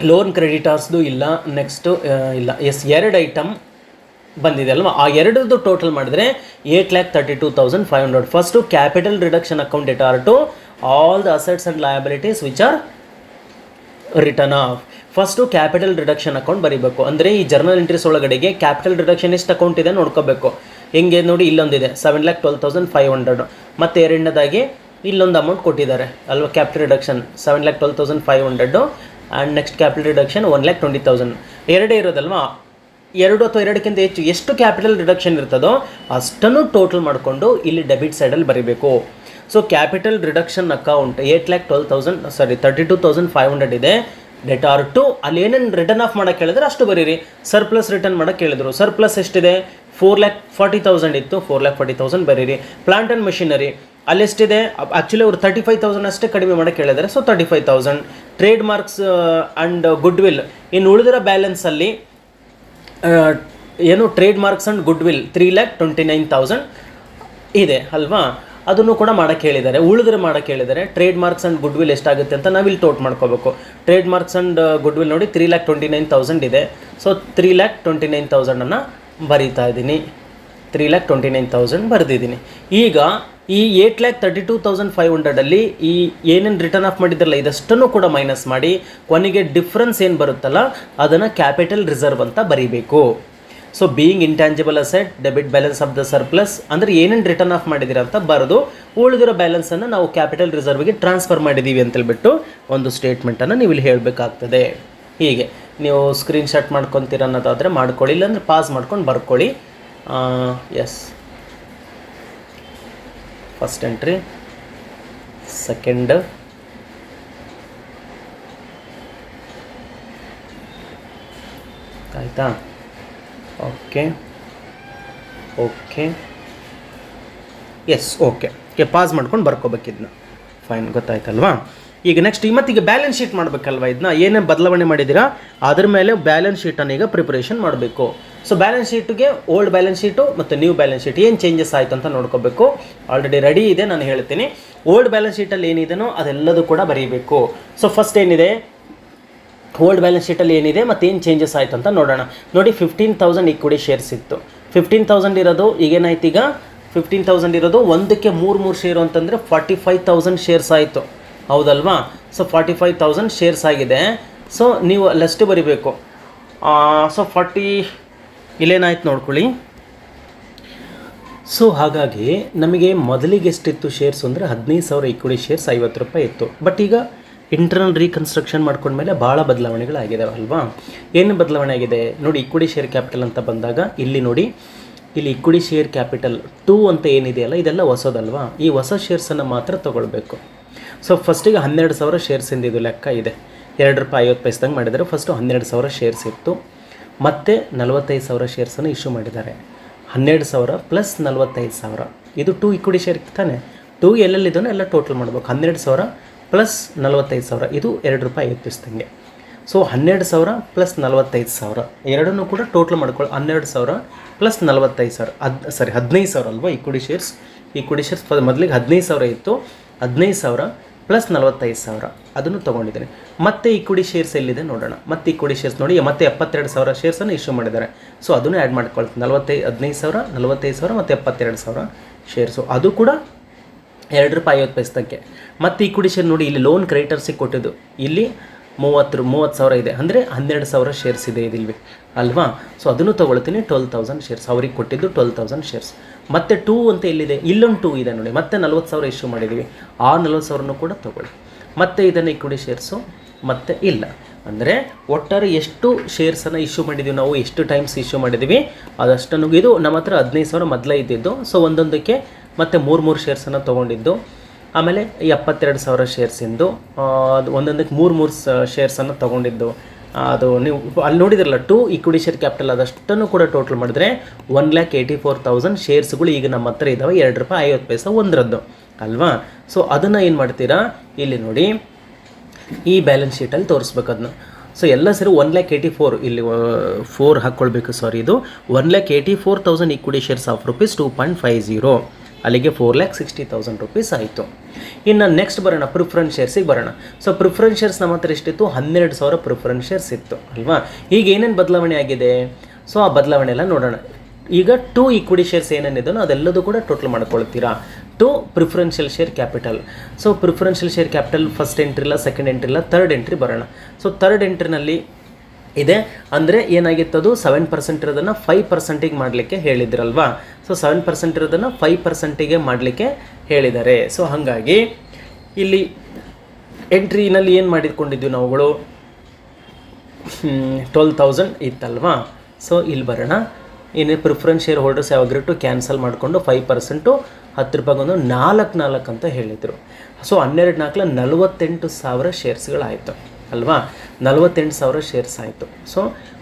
ಲೋನ್ ಕ್ರೆಡಿಟರ್ಸ್ದು ಇಲ್ಲ, ನೆಕ್ಸ್ಟು ಇಲ್ಲ, ಎಸ್ 2 ಐಟಮ್ ಬಂದಿದೆ ಅಲ್ವಾ, ಆ ಎರಡರದ್ದು ಟೋಟಲ್ ಮಾಡಿದರೆ 8,32,500. First capital reduction account debtor to all the assets and liabilities which are written off. First capital reduction account ಬರೀಬೇಕು. ಅಂದರೆ ಈ ಜರ್ನಲ್ ಎಂಟ್ರೀಸ್ ಒಳಗಡೆಗೆ ಕ್ಯಾಪಿಟಲ್ ರಿಡಕ್ಷನ್ ಎಷ್ಟು ಅಕೌಂಟ್ ಇದೆ ನೋಡ್ಕೋಬೇಕು. ಹೆಂಗೆ ನೋಡಿ, ಇಲ್ಲೊಂದಿದೆ 7,12,500. ಮತ್ತು ಎರಡನೇದಾಗಿ ಇಲ್ಲೊಂದು ಅಮೌಂಟ್ ಕೊಟ್ಟಿದ್ದಾರೆ ಅಲ್ವಾ, capital reduction 7,12,500 and next capital reduction 1,20,000. ಎರಡೇ ಇರೋದಲ್ವಾ, 2 ಅಥವಾ 2ಕ್ಕಿಂತ ಹೆಚ್ಚು ಎಷ್ಟು ಕ್ಯಾಪಿಟಲ್ ರಿಡಕ್ಷನ್ ಇರ್ತದೋ ಅಷ್ಟನ್ನು ಟೋಟಲ್ ಮಾಡಿಕೊಂಡು ಇಲ್ಲಿ ಡೆಬಿಟ್ ಸೈಡಲ್ಲಿ ಬರೀಬೇಕು. ಸೊ ಕ್ಯಾಪಿಟಲ್ ರಿಡಕ್ಷನ್ ಅಕೌಂಟ್ 32,500 ಇದೆ. ಡೆಟ್ ಆರ್ ಟು ಅಲ್ಲಿ ಏನೇನು ರಿಟರ್ನ್ ಆಫ್ ಮಾಡೋಕ್ಕೆ ಹೇಳಿದ್ರೆ ಅಷ್ಟು ಬರೀರಿ. ಸರ್ಪ್ಲಸ್ ರಿಟರ್ನ್ ಮಾಡೋಕ್ಕೆ ಹೇಳಿದ್ರು. ಸರ್ಪ್ಲಸ್ ಎಷ್ಟಿದೆ, 4,40,000 ಇತ್ತು, 4,40,000 ಬರೀರಿ. ಪ್ಲಾಂಟ್ ಆ್ಯಂಡ್ ಮೆಷಿನರಿ ಅಲ್ಲಿ ಎಷ್ಟಿದೆ, ಆ್ಯಕ್ಚುಲಿ ಅವರು 35,000 ಅಷ್ಟೇ ಕಡಿಮೆ ಮಾಡೋಕ್ಕೆ ಹೇಳಿದ್ದಾರೆ, so 35,000. Trade marks and good will, ಇನ್ನು ಉಳಿದಿರೋ ಬ್ಯಾಲೆನ್ಸಲ್ಲಿ ಏನು trade marks and good will 3,29,000 ಇದೆ ಅಲ್ವಾ, ಅದನ್ನು ಕೂಡ ಮಾಡೋಕ್ಕೆ ಹೇಳಿದ್ದಾರೆ. ಉಳಿದ್ರೆ ಮಾಡೋಕ್ಕೆ ಹೇಳಿದ್ದಾರೆ. Trade marks and good will ಎಷ್ಟಾಗುತ್ತೆ ಅಂತ ನಾವಿಲ್ಲಿ ಟೋಟ್ ಮಾಡ್ಕೋಬೇಕು. Trade marks and good will ನೋಡಿ 3,29,000 ಇದೆ. ಸೊ 3,29,000 ಬರೀತಾ ಇದ್ದೀನಿ, 3,29,000 ಬರೆದಿದ್ದೀನಿ. ಈಗ ಈ 8,32,500 ಈ ಏನೇನು ರಿಟರ್ನ್ ಆಫ್ ಮಾಡಿದ್ರಲ್ಲ ಇದಷ್ಟನ್ನು ಕೂಡ ಮೈನಸ್ ಮಾಡಿ ಕೊನೆಗೆ ಡಿಫ್ರೆನ್ಸ್ ಏನು ಬರುತ್ತಲ್ಲ ಅದನ್ನು ಕ್ಯಾಪಿಟಲ್ ರಿಸರ್ವ್ ಅಂತ ಬರೀಬೇಕು. So being intangible asset debit balance of the surplus ಅಂದರೆ ಏನೇನು ರಿಟರ್ನ್ ಆಫ್ ಮಾಡಿದ್ದೀರ ಅಂತ ಬರೆದು ಉಳಿದಿರೋ ಬ್ಯಾಲೆನ್ಸನ್ನು ನಾವು ಕ್ಯಾಪಿಟಲ್ ರಿಸರ್ವ್ಗೆ ಟ್ರಾನ್ಸ್ಫರ್ ಮಾಡಿದ್ದೀವಿ ಅಂತೇಳ್ಬಿಟ್ಟು ಒಂದು ಸ್ಟೇಟ್ಮೆಂಟನ್ನು ನೀವು ಇಲ್ಲಿ ಹೇಳಬೇಕಾಗ್ತದೆ. ಹೀಗೆ ನೀವು ಸ್ಕ್ರೀನ್ಶಾಟ್ ಮಾಡ್ಕೊತೀರ ಅನ್ನೋದಾದರೆ ಮಾಡ್ಕೊಳ್ಳಿ, ಇಲ್ಲಾಂದರೆ ಪಾಸ್ ಮಾಡ್ಕೊಂಡು ಬರ್ಕೊಳ್ಳಿ. ಎಸ್, ಫಸ್ಟ್ ಎಂಟ್ರಿ, ಸೆಕೆಂಡ್, ಆಯಿತಾ, okay okay yes okay pass ಮಾಡ್ಕೊಂಡು ಬರ್ಕೋಬೇಕಿದ್ನ. ಫೈನ್, ಗೊತ್ತಾಯ್ತಲ್ವಾ. ಈಗ ನೆಕ್ಸ್ಟ್ ಮತ್ತೀಗ ಬ್ಯಾಲೆನ್ಸ್ ಶೀಟ್ ಮಾಡಬೇಕಲ್ವ, ಇದನ್ನ ಏನೇನು ಬದಲಾವಣೆ ಮಾಡಿದ್ದೀರಾ ಅದ್ರ ಮೇಲೆ ಬ್ಯಾಲೆನ್ಸ್ ಶೀಟನ್ನು ಈಗ ಪ್ರಿಪ್ರೇಷನ್ ಮಾಡಬೇಕು. ಸೊ ಬ್ಯಾಲೆನ್ಸ್ ಶೀಟ್ಗೆ ಓಲ್ಡ್ ಬ್ಯಾಲೆನ್ಸ್ ಶೀಟು ಮತ್ತು ನ್ಯೂ ಬ್ಯಾಲೆನ್ಸ್ ಶೀಟ್ ಏನು ಚೇಂಜಸ್ ಆಯಿತು ಅಂತ ನೋಡ್ಕೋಬೇಕು. ಆಲ್ರೆಡಿ ರೆಡಿ ಇದೆ, ನಾನು ಹೇಳ್ತೀನಿ. ಓಲ್ಡ್ ಬ್ಯಾಲೆನ್ಸ್ ಶೀಟಲ್ಲಿ ಏನಿದೆನೋ ಅದೆಲ್ಲದೂ ಕೂಡ ಬರೀಬೇಕು. ಸೊ ಫಸ್ಟ್ ಏನಿದೆ ಓಲ್ಡ್ ಬ್ಯಾಲೆನ್ಸ್ ಶೀಟಲ್ಲಿ ಏನಿದೆ ಮತ್ತು ಏನು ಚೇಂಜಸ್ ಆಯಿತು ಅಂತ ನೋಡೋಣ. ನೋಡಿ 15,000 ಈಕ್ವಿಟಿ ಶೇರ್ಸ್ ಇತ್ತು. 15,000 ಇರೋದು ಈಗೇನಾಯ್ತು, ಈಗ 15,000 ಇರೋದು ಒಂದಕ್ಕೆ 3 ಶೇರು ಅಂತಂದರೆ 45,000 ಶೇರ್ಸ್ ಆಯಿತು, ಹೌದಲ್ವಾ. ಸೊ 45,000 ಶೇರ್ಸ್ ಆಗಿದೆ. ಸೊ ನೀವು ಅಲ್ಲಷ್ಟು ಬರಿಬೇಕು. ಸೊ 40 ಇಲ್ಲೇನಾಯ್ತು ನೋಡ್ಕೊಳ್ಳಿ. ಸೊ ಹಾಗಾಗಿ ನಮಗೆ ಮೊದಲಿಗೆ ಎಷ್ಟಿತ್ತು ಶೇರ್ಸ್ ಅಂದರೆ 15,000 ಈಕ್ವಿಟಿ ಶೇರ್ಸ್ 50 ರೂಪಾಯಿ ಇತ್ತು. ಬಟ್ ಈಗ ಇಂಟರ್ನಲ್ ರೀಕನ್ಸ್ಟ್ರಕ್ಷನ್ ಮಾಡ್ಕೊಂಡ್ಮೇಲೆ ಭಾಳ ಬದಲಾವಣೆಗಳಾಗಿದ್ದಾವೆ ಅಲ್ವಾ. ಏನು ಬದಲಾವಣೆ ಆಗಿದೆ ನೋಡಿ, ಈಕ್ವಿಟಿ ಶೇರ್ ಕ್ಯಾಪಿಟಲ್ ಅಂತ ಬಂದಾಗ ಇಲ್ಲಿ ನೋಡಿ, ಇಲ್ಲಿ ಈಕ್ವಿಟಿ ಶೇರ್ ಕ್ಯಾಪಿಟಲ್ 2 ಅಂತ ಏನಿದೆಯಲ್ಲ ಇದೆಲ್ಲ ಹೊಸದಲ್ವಾ. ಈ ಹೊಸ ಶೇರ್ಸನ್ನು ಮಾತ್ರ ತೊಗೊಳ್ಬೇಕು. ಸೊ ಫಸ್ಟಿಗೆ 12,000 ಶೇರ್ಸಿಂದ ಇದು ಲೆಕ್ಕ ಇದೆ. 2 ರೂಪಾಯಿ 50 ಪೈಸದಂಗೆ ಮಾಡಿದರೆ ಫಸ್ಟು 12,000 ಶೇರ್ಸ್ ಇತ್ತು. ಮತ್ತು 45,000 ಶೇರ್ಸನ್ನು ಇಶ್ಯೂ ಮಾಡಿದ್ದಾರೆ. 12,000 ಪ್ಲಸ್ 45,000 ಇದು 2 ಈಕ್ವಿಟಿ ಶೇರ್ ತಾನೆ. 2 ಎಲ್ಲೆಲ್ಲಿದೋ ಎಲ್ಲ ಟೋಟಲ್ ಮಾಡಬೇಕು. 12,000 ಪ್ಲಸ್ 45,000 ಇದು 2 ರೂಪಾಯಿ 50 ಪೈಸದಂಗೆ. ಸೊ 12,000 ಪ್ಲಸ್ 45,000 ಎರಡನ್ನೂ ಕೂಡ ಟೋಟಲ್ ಮಾಡ್ಕೊಳ್ಳಿ. 12,000 ಪ್ಲಸ್ 45,000 15,000 ಅಲ್ವಾ ಈಕ್ವಿಟಿ ಶೇರ್ಸ್. ಮೊದಲಿಗೆ 15,000 ಇತ್ತು. 15,000 ಪ್ಲಸ್ 45,000 ಅದನ್ನು ತೊಗೊಂಡಿದ್ದೀನಿ. ಮತ್ತೆ ಈಕ್ವಿಟಿ ಶೇರ್ಸ್ ಎಲ್ಲಿದೆ ನೋಡೋಣ. ಮತ್ತೆ ಈಕ್ವಿಟಿ ಶೇರ್ಸ್ ನೋಡಿ, ಮತ್ತೆ 72,000 ಶೇರ್ಸನ್ನು ಇಶ್ಯೂ ಮಾಡಿದ್ದಾರೆ. ಸೊ ಅದನ್ನು ಆ್ಯಡ್ ಮಾಡ್ಕೊಳ್ತೀನಿ. 15,000 45,000 ಮತ್ತು 72,000 ಶೇರ್ಸು, ಅದು ಕೂಡ 2 ರೂಪಾಯಿ 50 ಪೈಸದಕ್ಕೆ. ಮತ್ತು ಈಕ್ವಿಟಿ ಶೇರ್ ನೋಡಿ, ಇಲ್ಲಿ ಲೋನ್ ಕ್ರೆಡಿಟರ್ಸಿಗೆ ಕೊಟ್ಟಿದ್ದು ಇಲ್ಲಿ 30,000 ಇದೆ, ಅಂದರೆ 12,000 ಶೇರ್ಸ್ ಇದೆ ಇದಿಲ್ವಿ ಅಲ್ವಾ. ಸೊ ಅದನ್ನು ತೊಗೊಳ್ತೀನಿ. 12,000 ಶೇರ್ಸ್ ಅವ್ರಿಗೆ ಕೊಟ್ಟಿದ್ದು 12,000 ಶೇರ್ಸ್. ಮತ್ತು 2 ಅಂತ ಎಲ್ಲಿದೆ, ಇಲ್ಲೊಂದು 2 ಇದೆ ನೋಡಿ. ಮತ್ತೆ 40,000 ಇಶ್ಯೂ ಮಾಡಿದ್ದೀವಿ, ಆ 40,000 ಕೂಡ ತೊಗೊಳ್ಳಿ. ಮತ್ತು ಇದನ್ನು ಈಕ್ವಿಟಿ ಶೇರ್ಸು ಮತ್ತೆ ಇಲ್ಲ. ಅಂದರೆ ಒಟ್ಟಾರೆ ಎಷ್ಟು ಶೇರ್ಸನ್ನು ಇಶ್ಯೂ ಮಾಡಿದ್ದೀವಿ ನಾವು, ಎಷ್ಟು ಟೈಮ್ಸ್ ಇಶ್ಯೂ ಮಾಡಿದ್ದೀವಿ ಅದಷ್ಟನ್ನು. ಇದು ನಮ್ಮ ಹತ್ರ 15,000 ಮೊದಲೇ ಇದ್ದಿದ್ದು. ಸೊ ಒಂದೊಂದಕ್ಕೆ ಮತ್ತೆ 3 ಶೇರ್ಸನ್ನು ತೊಗೊಂಡಿದ್ದು. ಆಮೇಲೆ 72,000 ಶೇರ್ಸಿಂದು ಒಂದೊಂದಕ್ಕೆ 3 ಶೇರ್ಸನ್ನು ತೊಗೊಂಡಿದ್ದು. ಅದು ನೀವು ಅಲ್ಲಿ ನೋಡಿದ್ರಲ್ಲ, 2 ಈಕ್ವಿಟಿ ಶೇರ್ ಕ್ಯಾಪಿಟಲ್ ಅದಷ್ಟನ್ನು ಕೂಡ ಟೋಟಲ್ ಮಾಡಿದ್ರೆ 1,84,000 ಶೇರ್ಸ್ಗಳು ಈಗ ನಮ್ಮ ಹತ್ರ ಇದ್ದಾವೆ, ₹2.50 ಒಂದರದ್ದು ಅಲ್ವಾ. ಸೊ ಅದನ್ನು ಏನು ಮಾಡ್ತೀರಾ, ಇಲ್ಲಿ ನೋಡಿ ಈ ಬ್ಯಾಲೆನ್ಸ್ ಶೀಟಲ್ಲಿ ತೋರಿಸ್ಬೇಕು ಅದನ್ನ. ಸೊ ಎಲ್ಲ ಸೇರಿ 1,84,000 ಇಲ್ಲಿ 4 ಹಾಕ್ಕೊಳ್ಬೇಕು, ಸಾರಿ, ಇದು 1,84,000 ಈಕ್ವಿಟಿ ಶೇರ್ಸ್ ಆಫ್ ₹2.50, ಅಲ್ಲಿಗೆ 4,60,000 ರೂಪೀಸ್ ಆಯಿತು. ಇನ್ನು ನೆಕ್ಸ್ಟ್ ಬರೋಣ, ಪ್ರಿಫರೆನ್ಸ್ ಶೇರ್ಸಿಗೆ ಬರೋಣ. ಸೊ ಪ್ರಿಫರೆನ್ಸ್ ಶೇರ್ಸ್ ನಮ್ಮ ಹತ್ರ ಎಷ್ಟಿತ್ತು, 12,000 ಪ್ರಿಫರೆನ್ಸ್ ಶೇರ್ಸ್ ಇತ್ತು ಅಲ್ವಾ. ಈಗ ಏನೇನು ಬದಲಾವಣೆ ಆಗಿದೆ, ಸೊ ಆ ಬದಲಾವಣೆ ಎಲ್ಲ ನೋಡೋಣ. ಈಗ 2 ಈಕ್ವಿಟಿ ಶೇರ್ಸ್ ಏನೇನಿದೆಯೋ ಅದೆಲ್ಲದೂ ಕೂಡ ಟೋಟಲ್ ಮಾಡ್ಕೊಳ್ತೀರಾ. 2 preferential share capital. So preferential share capital first entry ಇಲ್ಲ, ಸೆಕೆಂಡ್ ಎಂಟ್ರಿ ಇಲ್ಲ, ಥರ್ಡ್ ಎಂಟ್ರಿ ಬರೋಣ. ಸೊ ಥರ್ಡ್ ಎಂಟ್ರಿನಲ್ಲಿ ಇದೆ ಅಂದರೆ ಏನಾಗಿತ್ತು, ಅದು 7% ಇರೋದನ್ನು 5%ಗೆ ಮಾಡಲಿಕ್ಕೆ ಹೇಳಿದ್ರಲ್ವಾ. ಸೊ 7% ಇರೋದನ್ನು 5%ಗೆ ಮಾಡಲಿಕ್ಕೆ ಹೇಳಿದ್ದಾರೆ. ಸೊ ಹಾಗಾಗಿ ಇಲ್ಲಿ ಎಂಟ್ರಿನಲ್ಲಿ ಏನು ಮಾಡಿಕೊಂಡಿದ್ವಿ ನಾವುಗಳು, 12,000 ಇತ್ತಲ್ವಾ. ಸೊ ಇಲ್ಲಿ ಬರೋಣ, ಏನೇ ಪ್ರಿಫರೆನ್ಸ್ ಶೇರ್ ಹೋಲ್ಡರ್ಸ್ ಯಾವಾಗ್ರಿಟ್ಟು ಕ್ಯಾನ್ಸಲ್ ಮಾಡಿಕೊಂಡು 5% ₹10 4 ಅಂತ ಹೇಳಿದರು. ಸೊ 12 48,000 ಶೇರ್ಸ್ಗಳಾಯಿತು ಅಲ್ವಾ, 48,000 ಶೇರ್ಸ್ ಆಯಿತು. ಸೊ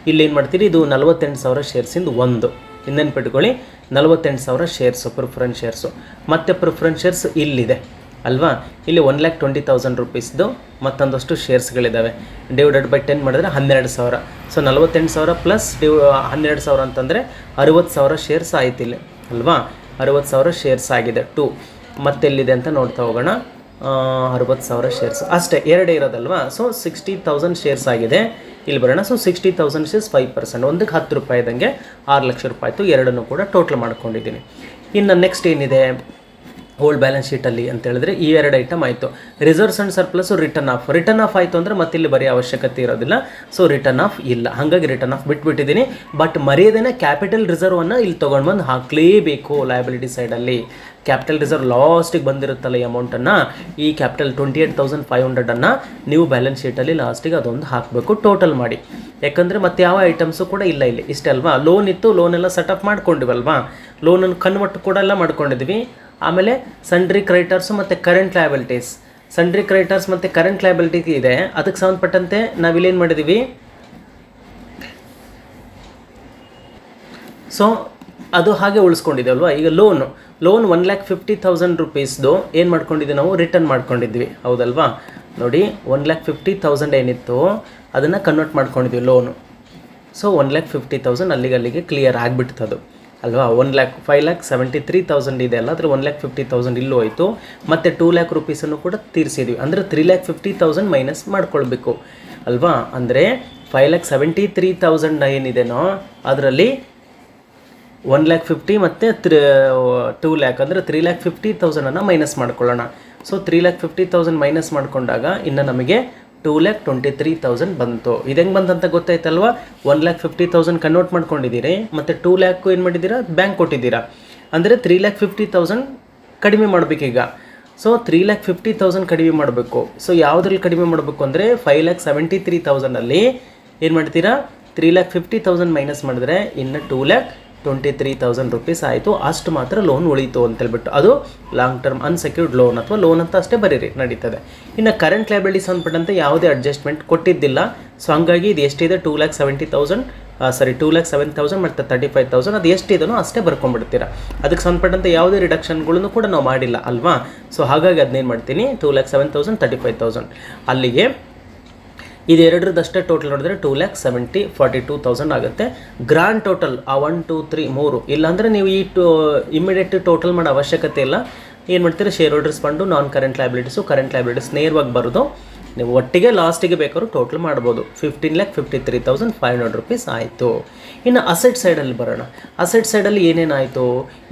ಇಲ್ಲೇನು ಮಾಡ್ತೀರಿ, ಇದು 48,000 ಶೇರ್ಸಿಂದ ಒಂದು ಇನ್ನೇನು ಬಿಟ್ಕೊಳ್ಳಿ, 48,000 ಶೇರ್ಸು ಪ್ರಿಫರೆನ್ಸ್ ಶೇರ್ಸು. ಮತ್ತು ಪ್ರಿಫರೆನ್ಸ್ ಶೇರ್ಸ್ ಇಲ್ಲಿದೆ ಅಲ್ವಾ, ಇಲ್ಲಿ 1,20,000 ರೂಪೀಸ್ದು ಮತ್ತೊಂದಷ್ಟು ಶೇರ್ಸ್ಗಳಿದ್ದಾವೆ. ಡಿವೈಡೆಡ್ ಬೈ 10 ಮಾಡಿದ್ರೆ 12,000. ಸೊ 48,000 ಪ್ಲಸ್ 12,000 ಅಂತಂದರೆ 60,000 ಶೇರ್ಸ್ ಆಯ್ತು ಇಲ್ಲಿ ಅಲ್ವಾ. 60,000 ಶೇರ್ಸ್ ಆಗಿದೆ 2. ಮತ್ತೆಲ್ಲಿದೆ ಅಂತ ನೋಡ್ತಾ ಹೋಗೋಣ. 60,000 ಶೇರ್ಸ್ ಅಷ್ಟೇ, ಎರಡೇ ಇರೋದಲ್ವಾ. ಸೊ 60,000 ಶೇರ್ಸ್ ಆಗಿದೆ. ಇಲ್ಲಿ ಬರೋಣ. ಸೊ 60,000 ಶೇರ್ಸ್ 5%, ಒಂದಕ್ಕೆ ₹10 ಇದ್ದಂಗೆ ₹6,00,000 ಆಯಿತು. ಎರಡನ್ನೂ ಕೂಡ ಟೋಟಲ್ ಮಾಡ್ಕೊಂಡಿದ್ದೀನಿ. ಇನ್ನು ನೆಕ್ಸ್ಟ್ ಏನಿದೆ ಓಲ್ಡ್ ಬ್ಯಾಲೆನ್ಸ್ ಶೀಟಲ್ಲಿ ಅಂತ ಹೇಳಿದ್ರೆ ಈ 2 ಐಟಮ್ ಆಯಿತು. ರಿಸರ್ವ್ಸ್ ಆ್ಯಂಡ್ ಸರ್ಪ್ಲಸ್ಸು ರಿಟರ್ನ್ ಆಫ್ ಆಯಿತು ಅಂದರೆ ಮತ್ತೆ ಇಲ್ಲಿ ಬರೀ ಅವಶ್ಯಕತೆ ಇರೋದಿಲ್ಲ. ಸೊ ರಿಟರ್ನ್ ಆಫ್ ಇಲ್ಲ, ಹಾಗಾಗಿ ರಿಟರ್ನ್ ಆಫ್ ಬಿಟ್ಬಿಟ್ಟಿದ್ದೀನಿ. ಬಟ್ ಮರೆಯದೇನೆ ಕ್ಯಾಪಿಟಲ್ ರಿಸರ್ವನ್ನು ಇಲ್ಲಿ ತೊಗೊಂಡು ಬಂದು ಹಾಕಲೇಬೇಕು. ಲಯಬಿಲಿಟಿ ಸೈಡಲ್ಲಿ ಕ್ಯಾಪಿಟಲ್ ರಿಸರ್ವ್ ಲಾಸ್ಟಿಗೆ ಬಂದಿರುತ್ತಲ್ಲ ಈ ಅಮೌಂಟನ್ನು, ಈ ಕ್ಯಾಪಿಟಲ್ 28,500 ನೀವು ಬ್ಯಾಲೆನ್ಸ್ ಶೀಟಲ್ಲಿ ಲಾಸ್ಟಿಗೆ ಅದೊಂದು ಹಾಕಬೇಕು ಟೋಟಲ್ ಮಾಡಿ. ಯಾಕಂದರೆ ಮತ್ತೆ ಯಾವ ಐಟಮ್ಸು ಕೂಡ ಇಲ್ಲ ಇಲ್ಲಿ, ಇಷ್ಟೇ ಅಲ್ವಾ. ಲೋನ್ ಇತ್ತು, ಲೋನೆಲ್ಲ ಸೆಟಪ್ ಮಾಡ್ಕೊಂಡಿವಲ್ವಾ, ಲೋನನ್ನು ಕನ್ವರ್ಟ್ ಕೂಡ ಎಲ್ಲ ಮಾಡ್ಕೊಂಡಿದ್ವಿ. ಆಮೇಲೆ ಸಂಡ್ರಿ ಕ್ರೆಡಿಟರ್ಸು ಮತ್ತು ಕರೆಂಟ್ ಲಯಬಿಲಿಟೀಸ್, ಸಂಡ್ರಿ ಕ್ರೆಡಿಟರ್ಸ್ ಮತ್ತು ಕರೆಂಟ್ ಲಯಬಿಲಿಟಿ ಇದೆ. ಅದಕ್ಕೆ ಸಂಬಂಧಪಟ್ಟಂತೆ ನಾವಿಲ್ಲೇನು ಮಾಡಿದ್ದೀವಿ, ಸೊ ಅದು ಹಾಗೆ ಉಳಿಸ್ಕೊಂಡಿದ್ದೇವಲ್ವ. ಈಗ ಲೋನ್ 1,50,000 ರೂಪೀಸ್ದು ಏನು ಮಾಡ್ಕೊಂಡಿದ್ವಿ ನಾವು, ರಿಟರ್ನ್ ಮಾಡ್ಕೊಂಡಿದ್ವಿ ಹೌದಲ್ವಾ. ನೋಡಿ 1,50,000 ಏನಿತ್ತು ಅದನ್ನು ಕನ್ವರ್ಟ್ ಮಾಡ್ಕೊಂಡಿದ್ವಿ ಲೋನು. ಸೊ 1,50,000 ಅಲ್ಲಿಗೆ ಕ್ಲಿಯರ್ ಆಗಿಬಿಡ್ತದು ಅಲ್ವಾ. 5,73,000 ಇದೆ ಅಲ್ಲ, ಅದ್ರ 1,50,000 ಇಲ್ಲೂ ಹೋಯಿತು. ಮತ್ತು 2,00,000 ರೂಪೀಸನ್ನು ಕೂಡ ತೀರಿಸಿದ್ವಿ. ಅಂದರೆ 3,50,000 ಮೈನಸ್ ಮಾಡ್ಕೊಳ್ಬೇಕು ಅಲ್ವಾ. ಅಂದರೆ 5,73,000 ಏನಿದೆನೋ ಅದರಲ್ಲಿ 1,50,000 ಮತ್ತು 2,00,000 ಅಂದರೆ 3,50,000 ಮೈನಸ್ ಮಾಡ್ಕೊಳ್ಳೋಣ. ಸೊ 3,50,000 ಮೈನಸ್ ಮಾಡಿಕೊಂಡಾಗ ಇನ್ನು ನಮಗೆ 2,23,000 ಬಂತು. ಇದು ಹೆಂಗೆ ಬಂತಂತ ಗೊತ್ತಾಯ್ತಲ್ವ. 1,50,000 ಕನ್ವರ್ಟ್ ಮಾಡ್ಕೊಂಡಿದ್ದೀರಿ ಮತ್ತು 2,00,000 ಏನು ಮಾಡಿದ್ದೀರಾ, ಬ್ಯಾಂಕ್ ಕೊಟ್ಟಿದ್ದೀರಾ. ಅಂದರೆ 3,50,000 ಕಡಿಮೆ ಮಾಡಬೇಕೀಗ. ಸೊ 3,50,000 ಕಡಿಮೆ ಮಾಡಬೇಕು. ಸೊ ಯಾವುದ್ರಲ್ಲಿ ಕಡಿಮೆ ಮಾಡಬೇಕು ಅಂದರೆ 5,73,000 ಏನು ಮಾಡ್ತೀರಾ, 3,50,000 ಮೈನಸ್ ಮಾಡಿದ್ರೆ ಇನ್ನು 2,23,000 ರೂಪೀಸ್ ಆಯಿತು. ಅಷ್ಟು ಮಾತ್ರ ಲೋನ್ ಉಳೀತು ಅಂತೇಳ್ಬಿಟ್ಟು ಅದು ಲಾಂಗ್ ಟರ್ಮ್ ಅನ್ಸೆಕ್ಯೂರ್ಡ್ ಲೋನ್ ಅಥವಾ ಲೋನ್ ಅಂತ ಅಷ್ಟೇ ಬರೀರಿ, ನಡೀತದೆ. ಇನ್ನು ಕರೆಂಟ್ ಲಯಬಿಲಿಟೀಸ್ ಅಂದ್ಬಿಟ್ಟಂತೆ ಯಾವುದೇ ಅಡ್ಜಸ್ಟ್ಮೆಂಟ್ ಕೊಟ್ಟಿದ್ದಿಲ್ಲ. ಸೊ ಹಂಗಾಗಿ ಇದು ಎಷ್ಟಿದೆ 2,07,000 ಮತ್ತು 35,000 ಅದು ಎಷ್ಟಿದನೋ ಅಷ್ಟೇ ಬರ್ಕೊಂಡ್ಬಿಡ್ತೀರಾ. ಅದಕ್ಕೆ ಸಂಬಂಧಪಟ್ಟಂತೆ ಯಾವುದೇ ರಿಡಕ್ಷನ್ಗಳನ್ನು ಕೂಡ ನಾವು ಮಾಡಿಲ್ಲ ಅಲ್ವಾ. ಸೊ ಹಾಗಾಗಿ ಅದನ್ನೇನು ಮಾಡ್ತೀನಿ, 2,07,000 35,000 ಅಲ್ಲಿಗೆ ಇದೆರಡರದಷ್ಟೇ ಟೋಟಲ್ ನೋಡಿದ್ರೆ 2,42,000 ಆಗುತ್ತೆ. ಗ್ರ್ಯಾಂಡ್ ಟೋಟಲ್ ಆ 1 2 3 3 ಇಲ್ಲಾಂದರೆ ನೀವು ಈ ಇಮಿಡಿಯೇಟ್ ಟೋಟಲ್ ಮಾಡೋ ಅವಶ್ಯಕತೆ ಇಲ್ಲ. ಏನು ಮಾಡ್ತೀರಾ, ಶೇರ್ ಹೋಲ್ಡರ್ಸ್ ಫಂಡು, ನಾನ್ ಕರೆಂಟ್ ಲಯಬಿಲಿಟೀಸು, ಕರೆಂಟ್ ಲಯಬಿಲಿಟೀಸ್ ನೇರವಾಗಿ ಬರೋದು. ನೀವು ಒಟ್ಟಿಗೆ ಲಾಸ್ಟಿಗೆ ಬೇಕಾದ್ರೂ ಟೋಟಲ್ ಮಾಡ್ಬೋದು. 15,53,500 ರೂಪೀಸ್ ಆಯಿತು. ಇನ್ನು ಅಸೆಟ್ ಸೈಡಲ್ಲಿ ಬರೋಣ. ಅಸೆಟ್ ಸೈಡಲ್ಲಿ ಏನೇನಾಯಿತು,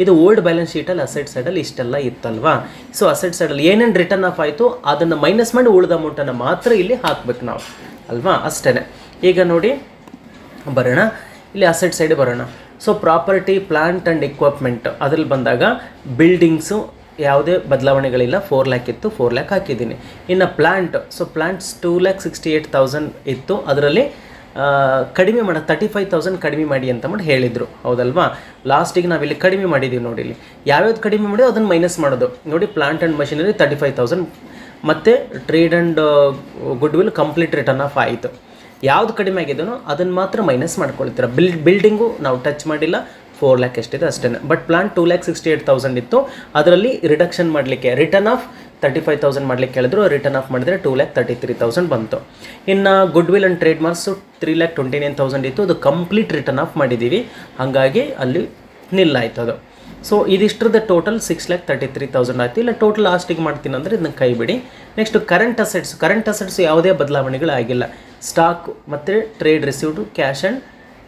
ಇದು ಓಲ್ಡ್ ಬ್ಯಾಲೆನ್ಸ್ ಶೀಟಲ್ಲಿ ಅಸೆಟ್ ಸೈಡಲ್ಲಿ ಇಷ್ಟೆಲ್ಲ ಇತ್ತಲ್ವಾ. ಸೊ ಅಸೆಟ್ ಸೈಡಲ್ಲಿ ಏನೇನು ರಿಟರ್ನ್ ಆಫ್ ಆಯಿತು ಅದನ್ನು ಮೈನಸ್ ಮಾಡಿ ಉಳಿದ ಅಮೌಂಟನ್ನು ಮಾತ್ರ ಇಲ್ಲಿ ಹಾಕಬೇಕು ನಾವು ಅಲ್ವಾ, ಅಷ್ಟೇ. ಈಗ ನೋಡಿ ಬರೋಣ, ಇಲ್ಲಿ ಅಸೆಟ್ ಸೈಡ್ ಬರೋಣ. So property, plant and equipment ಅದರಲ್ಲಿ ಬಂದಾಗ ಬಿಲ್ಡಿಂಗ್ಸು ಯಾವುದೇ ಬದಲಾವಣೆಗಳಿಲ್ಲ. 4,00,000 ಇತ್ತು, 4,00,000 ಹಾಕಿದ್ದೀನಿ. ಇನ್ನು ಪ್ಲಾಂಟ್, ಸೊ ಪ್ಲಾಂಟ್ಸ್ 2,68,000 ಇತ್ತು. ಅದರಲ್ಲಿ ಕಡಿಮೆ ಮಾಡೋದು 35,000 ಕಡಿಮೆ ಮಾಡಿ ಅಂತ ಮಾಡಿ ಹೇಳಿದರು ಹೌದಲ್ವಾ. ಲಾಸ್ಟಿಗೆ ನಾವಿಲ್ಲಿ ಕಡಿಮೆ ಮಾಡಿದ್ದೀವಿ ನೋಡಿ. ಇಲ್ಲಿ ಯಾವ್ಯಾವ್ದು ಕಡಿಮೆ ಮಾಡಿದೋ ಅದನ್ನು ಮೈನಸ್ ಮಾಡೋದು ನೋಡಿ. ಪ್ಲಾಂಟ್ ಆ್ಯಂಡ್ ಮಷಿನರಿ 35,000 ಮತ್ತು trade and good will complete return of ಆಯಿತು. ಯಾವುದು ಕಡಿಮೆ ಆಗಿದೆಯೋ ಅದನ್ನು ಮಾತ್ರ ಮೈನಸ್ ಮಾಡ್ಕೊಳ್ತೀರ. ಬಿಲ್ಡಿಂಗು ನಾವು ಟಚ್ ಮಾಡಿಲ್ಲ, 4 ಲ್ಯಾಕ್ ಎಷ್ಟಿದೆ ಅಷ್ಟೇ. ಬಟ್ ಪ್ಲಾನ್ 2,68,000 ಇತ್ತು, ಅದರಲ್ಲಿ ರಿಡಕ್ಷನ್ ಮಾಡಲಿಕ್ಕೆ ರಿಟರ್ನ್ ಆಫ್ 35,000 ಮಾಡಲಿಕ್ಕೆ ಹೇಳಿದ್ರು. ರಿಟರ್ನ್ ಆಫ್ ಮಾಡಿದರೆ 2,33,000 ಬಂತು. ಇನ್ನು good will and trade marks 3,29,000 ಇತ್ತು, ಅದು ಕಂಪ್ಲೀಟ್ ರಿಟರ್ನ್ ಆಫ್ ಮಾಡಿದ್ದೀವಿ, ಹಾಗಾಗಿ ಅಲ್ಲಿ ನಿಲ್ಲಾಯ್ತು ಅದು. ಸೊ ಇದಿಷ್ಟರದ ಟೋಟಲ್ 6,33,000 ಆಯಿತು. ಇಲ್ಲ ಟೋಟಲ್ ಲಾಸ್ಟಿಗೆ ಮಾಡ್ತೀನಿ ಅಂದರೆ ಇದನ್ನ ಕೈ ಬಿಡಿ. ನೆಕ್ಸ್ಟ್ ಕರೆಂಟ್ ಅಸೆಟ್ಸ್ ಯಾವುದೇ ಬದಲಾವಣೆಗಳು ಆಗಿಲ್ಲ. ಸ್ಟಾಕ್ ಮತ್ತು trade received, cash and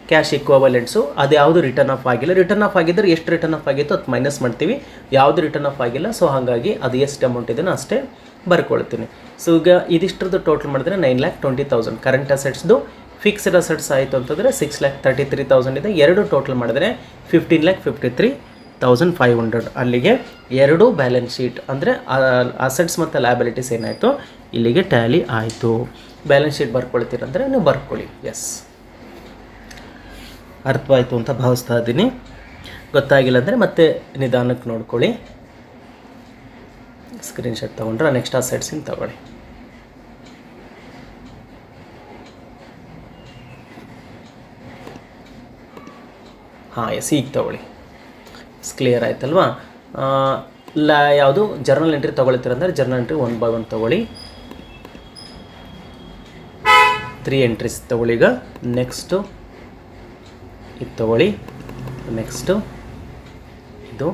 cash equivalents ಅದು ಯಾವುದು ರಿಟರ್ನ್ ಆಫ್ ಆಗಿಲ್ಲ. ರಿಟರ್ನ್ ಆಫ್ ಆಗಿದ್ದರೆ ಎಷ್ಟು ರಿಟರ್ನ್ ಆಫ್ ಆಗಿತ್ತು ಅದು ಮೈನಸ್ ಮಾಡ್ತೀವಿ, ಯಾವುದು ರಿಟರ್ನ್ ಆಫ್ ಆಗಿಲ್ಲ. ಸೊ ಹಾಗಾಗಿ ಅದು ಎಷ್ಟು ಅಮೌಂಟ್ ಇದನ್ನು ಅಷ್ಟೇ ಬರ್ಕೊಳ್ತೀನಿ. ಸೊ ಈಗ ಇದಿಷ್ಟರದ್ದು ಟೋಟಲ್ ಮಾಡಿದ್ರೆ 9,20,000 ಕರೆಂಟ್ ಅಸೆಟ್ಸ್ದು. ಫಿಕ್ಸ್ಡ್ ಅಸೆಟ್ಸ್ ಆಯಿತು ಅಂತಂದರೆ 6,33,000 ಇದೆ. ಎರಡು ಟೋಟಲ್ ಮಾಡಿದ್ರೆ 15,53,500. ಅಲ್ಲಿಗೆ ಎರಡು ಬ್ಯಾಲೆನ್ಸ್ ಶೀಟ್ ಅಂದರೆ ಅಸೆಟ್ಸ್ ಮತ್ತು ಲಯಬಿಲಿಟೀಸ್ ಏನಾಯಿತು ಇಲ್ಲಿಗೆ ಟ್ಯಾಲಿ ಆಯಿತು. ಬ್ಯಾಲೆನ್ಸ್ ಶೀಟ್ ಬರ್ಕೊಳ್ತೀರಂದರೆ ನೀವು ಬರ್ಕೊಳ್ಳಿ. ಎಸ್, ಅರ್ಥವಾಯಿತು ಅಂತ ಭಾವಿಸ್ತಾ ಇದ್ದೀನಿ. ಗೊತ್ತಾಗಿಲ್ಲ ಅಂದರೆ ಮತ್ತೆ ನಿಧಾನಕ್ಕೆ ನೋಡ್ಕೊಳ್ಳಿ. ಸ್ಕ್ರೀನ್ಶಾಟ್ ತೊಗೊಂಡ್ರೆ ನೆಕ್ಸ್ಟ್ ಅಸೆಟ್ಸಿಂದ ತಗೊಳ್ಳಿ. ಹಾಂ ಎಸ್, ಈಗ ತೊಗೊಳ್ಳಿ. ಕ್ಲಿಯರ್ ಆಯ್ತಲ್ವಾ? ಯಾವುದು ಜರ್ನಲ್ ಎಂಟ್ರಿ ತೊಗೊಳ್ತೀರಂದರೆ ಜರ್ನಲ್ ಎಂಟ್ರಿ 1 by 1 ತೊಗೊಳ್ಳಿ. 3 ಎಂಟ್ರೀಸ್ ತೊಗೊಳ್ಳಿ. ಈಗ ನೆಕ್ಸ್ಟು ಇದು ತೊಗೊಳ್ಳಿ. ನೆಕ್ಸ್ಟು ಇದು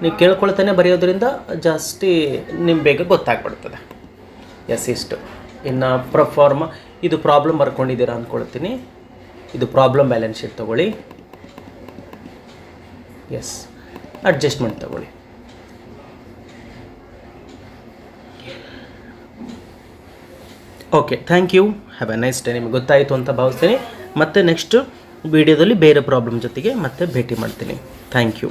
ನೀವು ಕೇಳ್ಕೊಳ್ತಾನೆ ಬರೆಯೋದ್ರಿಂದ ಜಾಸ್ತಿ ನಿಮ್ಗೆ ಬೇಗ ಗೊತ್ತಾಗ್ಬಿಡ್ತದೆ. ಎಸ್, ಇಷ್ಟು. ಇನ್ನು ಪ್ರೊಫಾರ್ಮ ಇದು ಪ್ರಾಬ್ಲಮ್ ಬರ್ಕೊಂಡಿದ್ದೀರಾ ಅಂದ್ಕೊಳ್ತೀನಿ. ಇದು ಪ್ರಾಬ್ಲಮ್ ಬ್ಯಾಲೆನ್ಸ್ ಶೀಟ್ ತೊಗೊಳ್ಳಿ. ಎಸ್, ಅಡ್ಜಸ್ಟ್ಮೆಂಟ್ ತಗೊಳ್ಳಿ. Okay, thank you. Have a nice day. ನಿಮಗೆ ಗೊತ್ತಾಯಿತು ಅಂತ ಭಾವಿಸ್ತೀನಿ. ಮತ್ತೆ ನೆಕ್ಸ್ಟ್ ವಿಡಿಯೋದಲ್ಲಿ ಬೇರೆ ಪ್ರಾಬ್ಲಮ್ ಜೊತೆಗೆ ಮತ್ತೆ ಭೇಟಿ ಮಾಡ್ತೀನಿ. Thank you.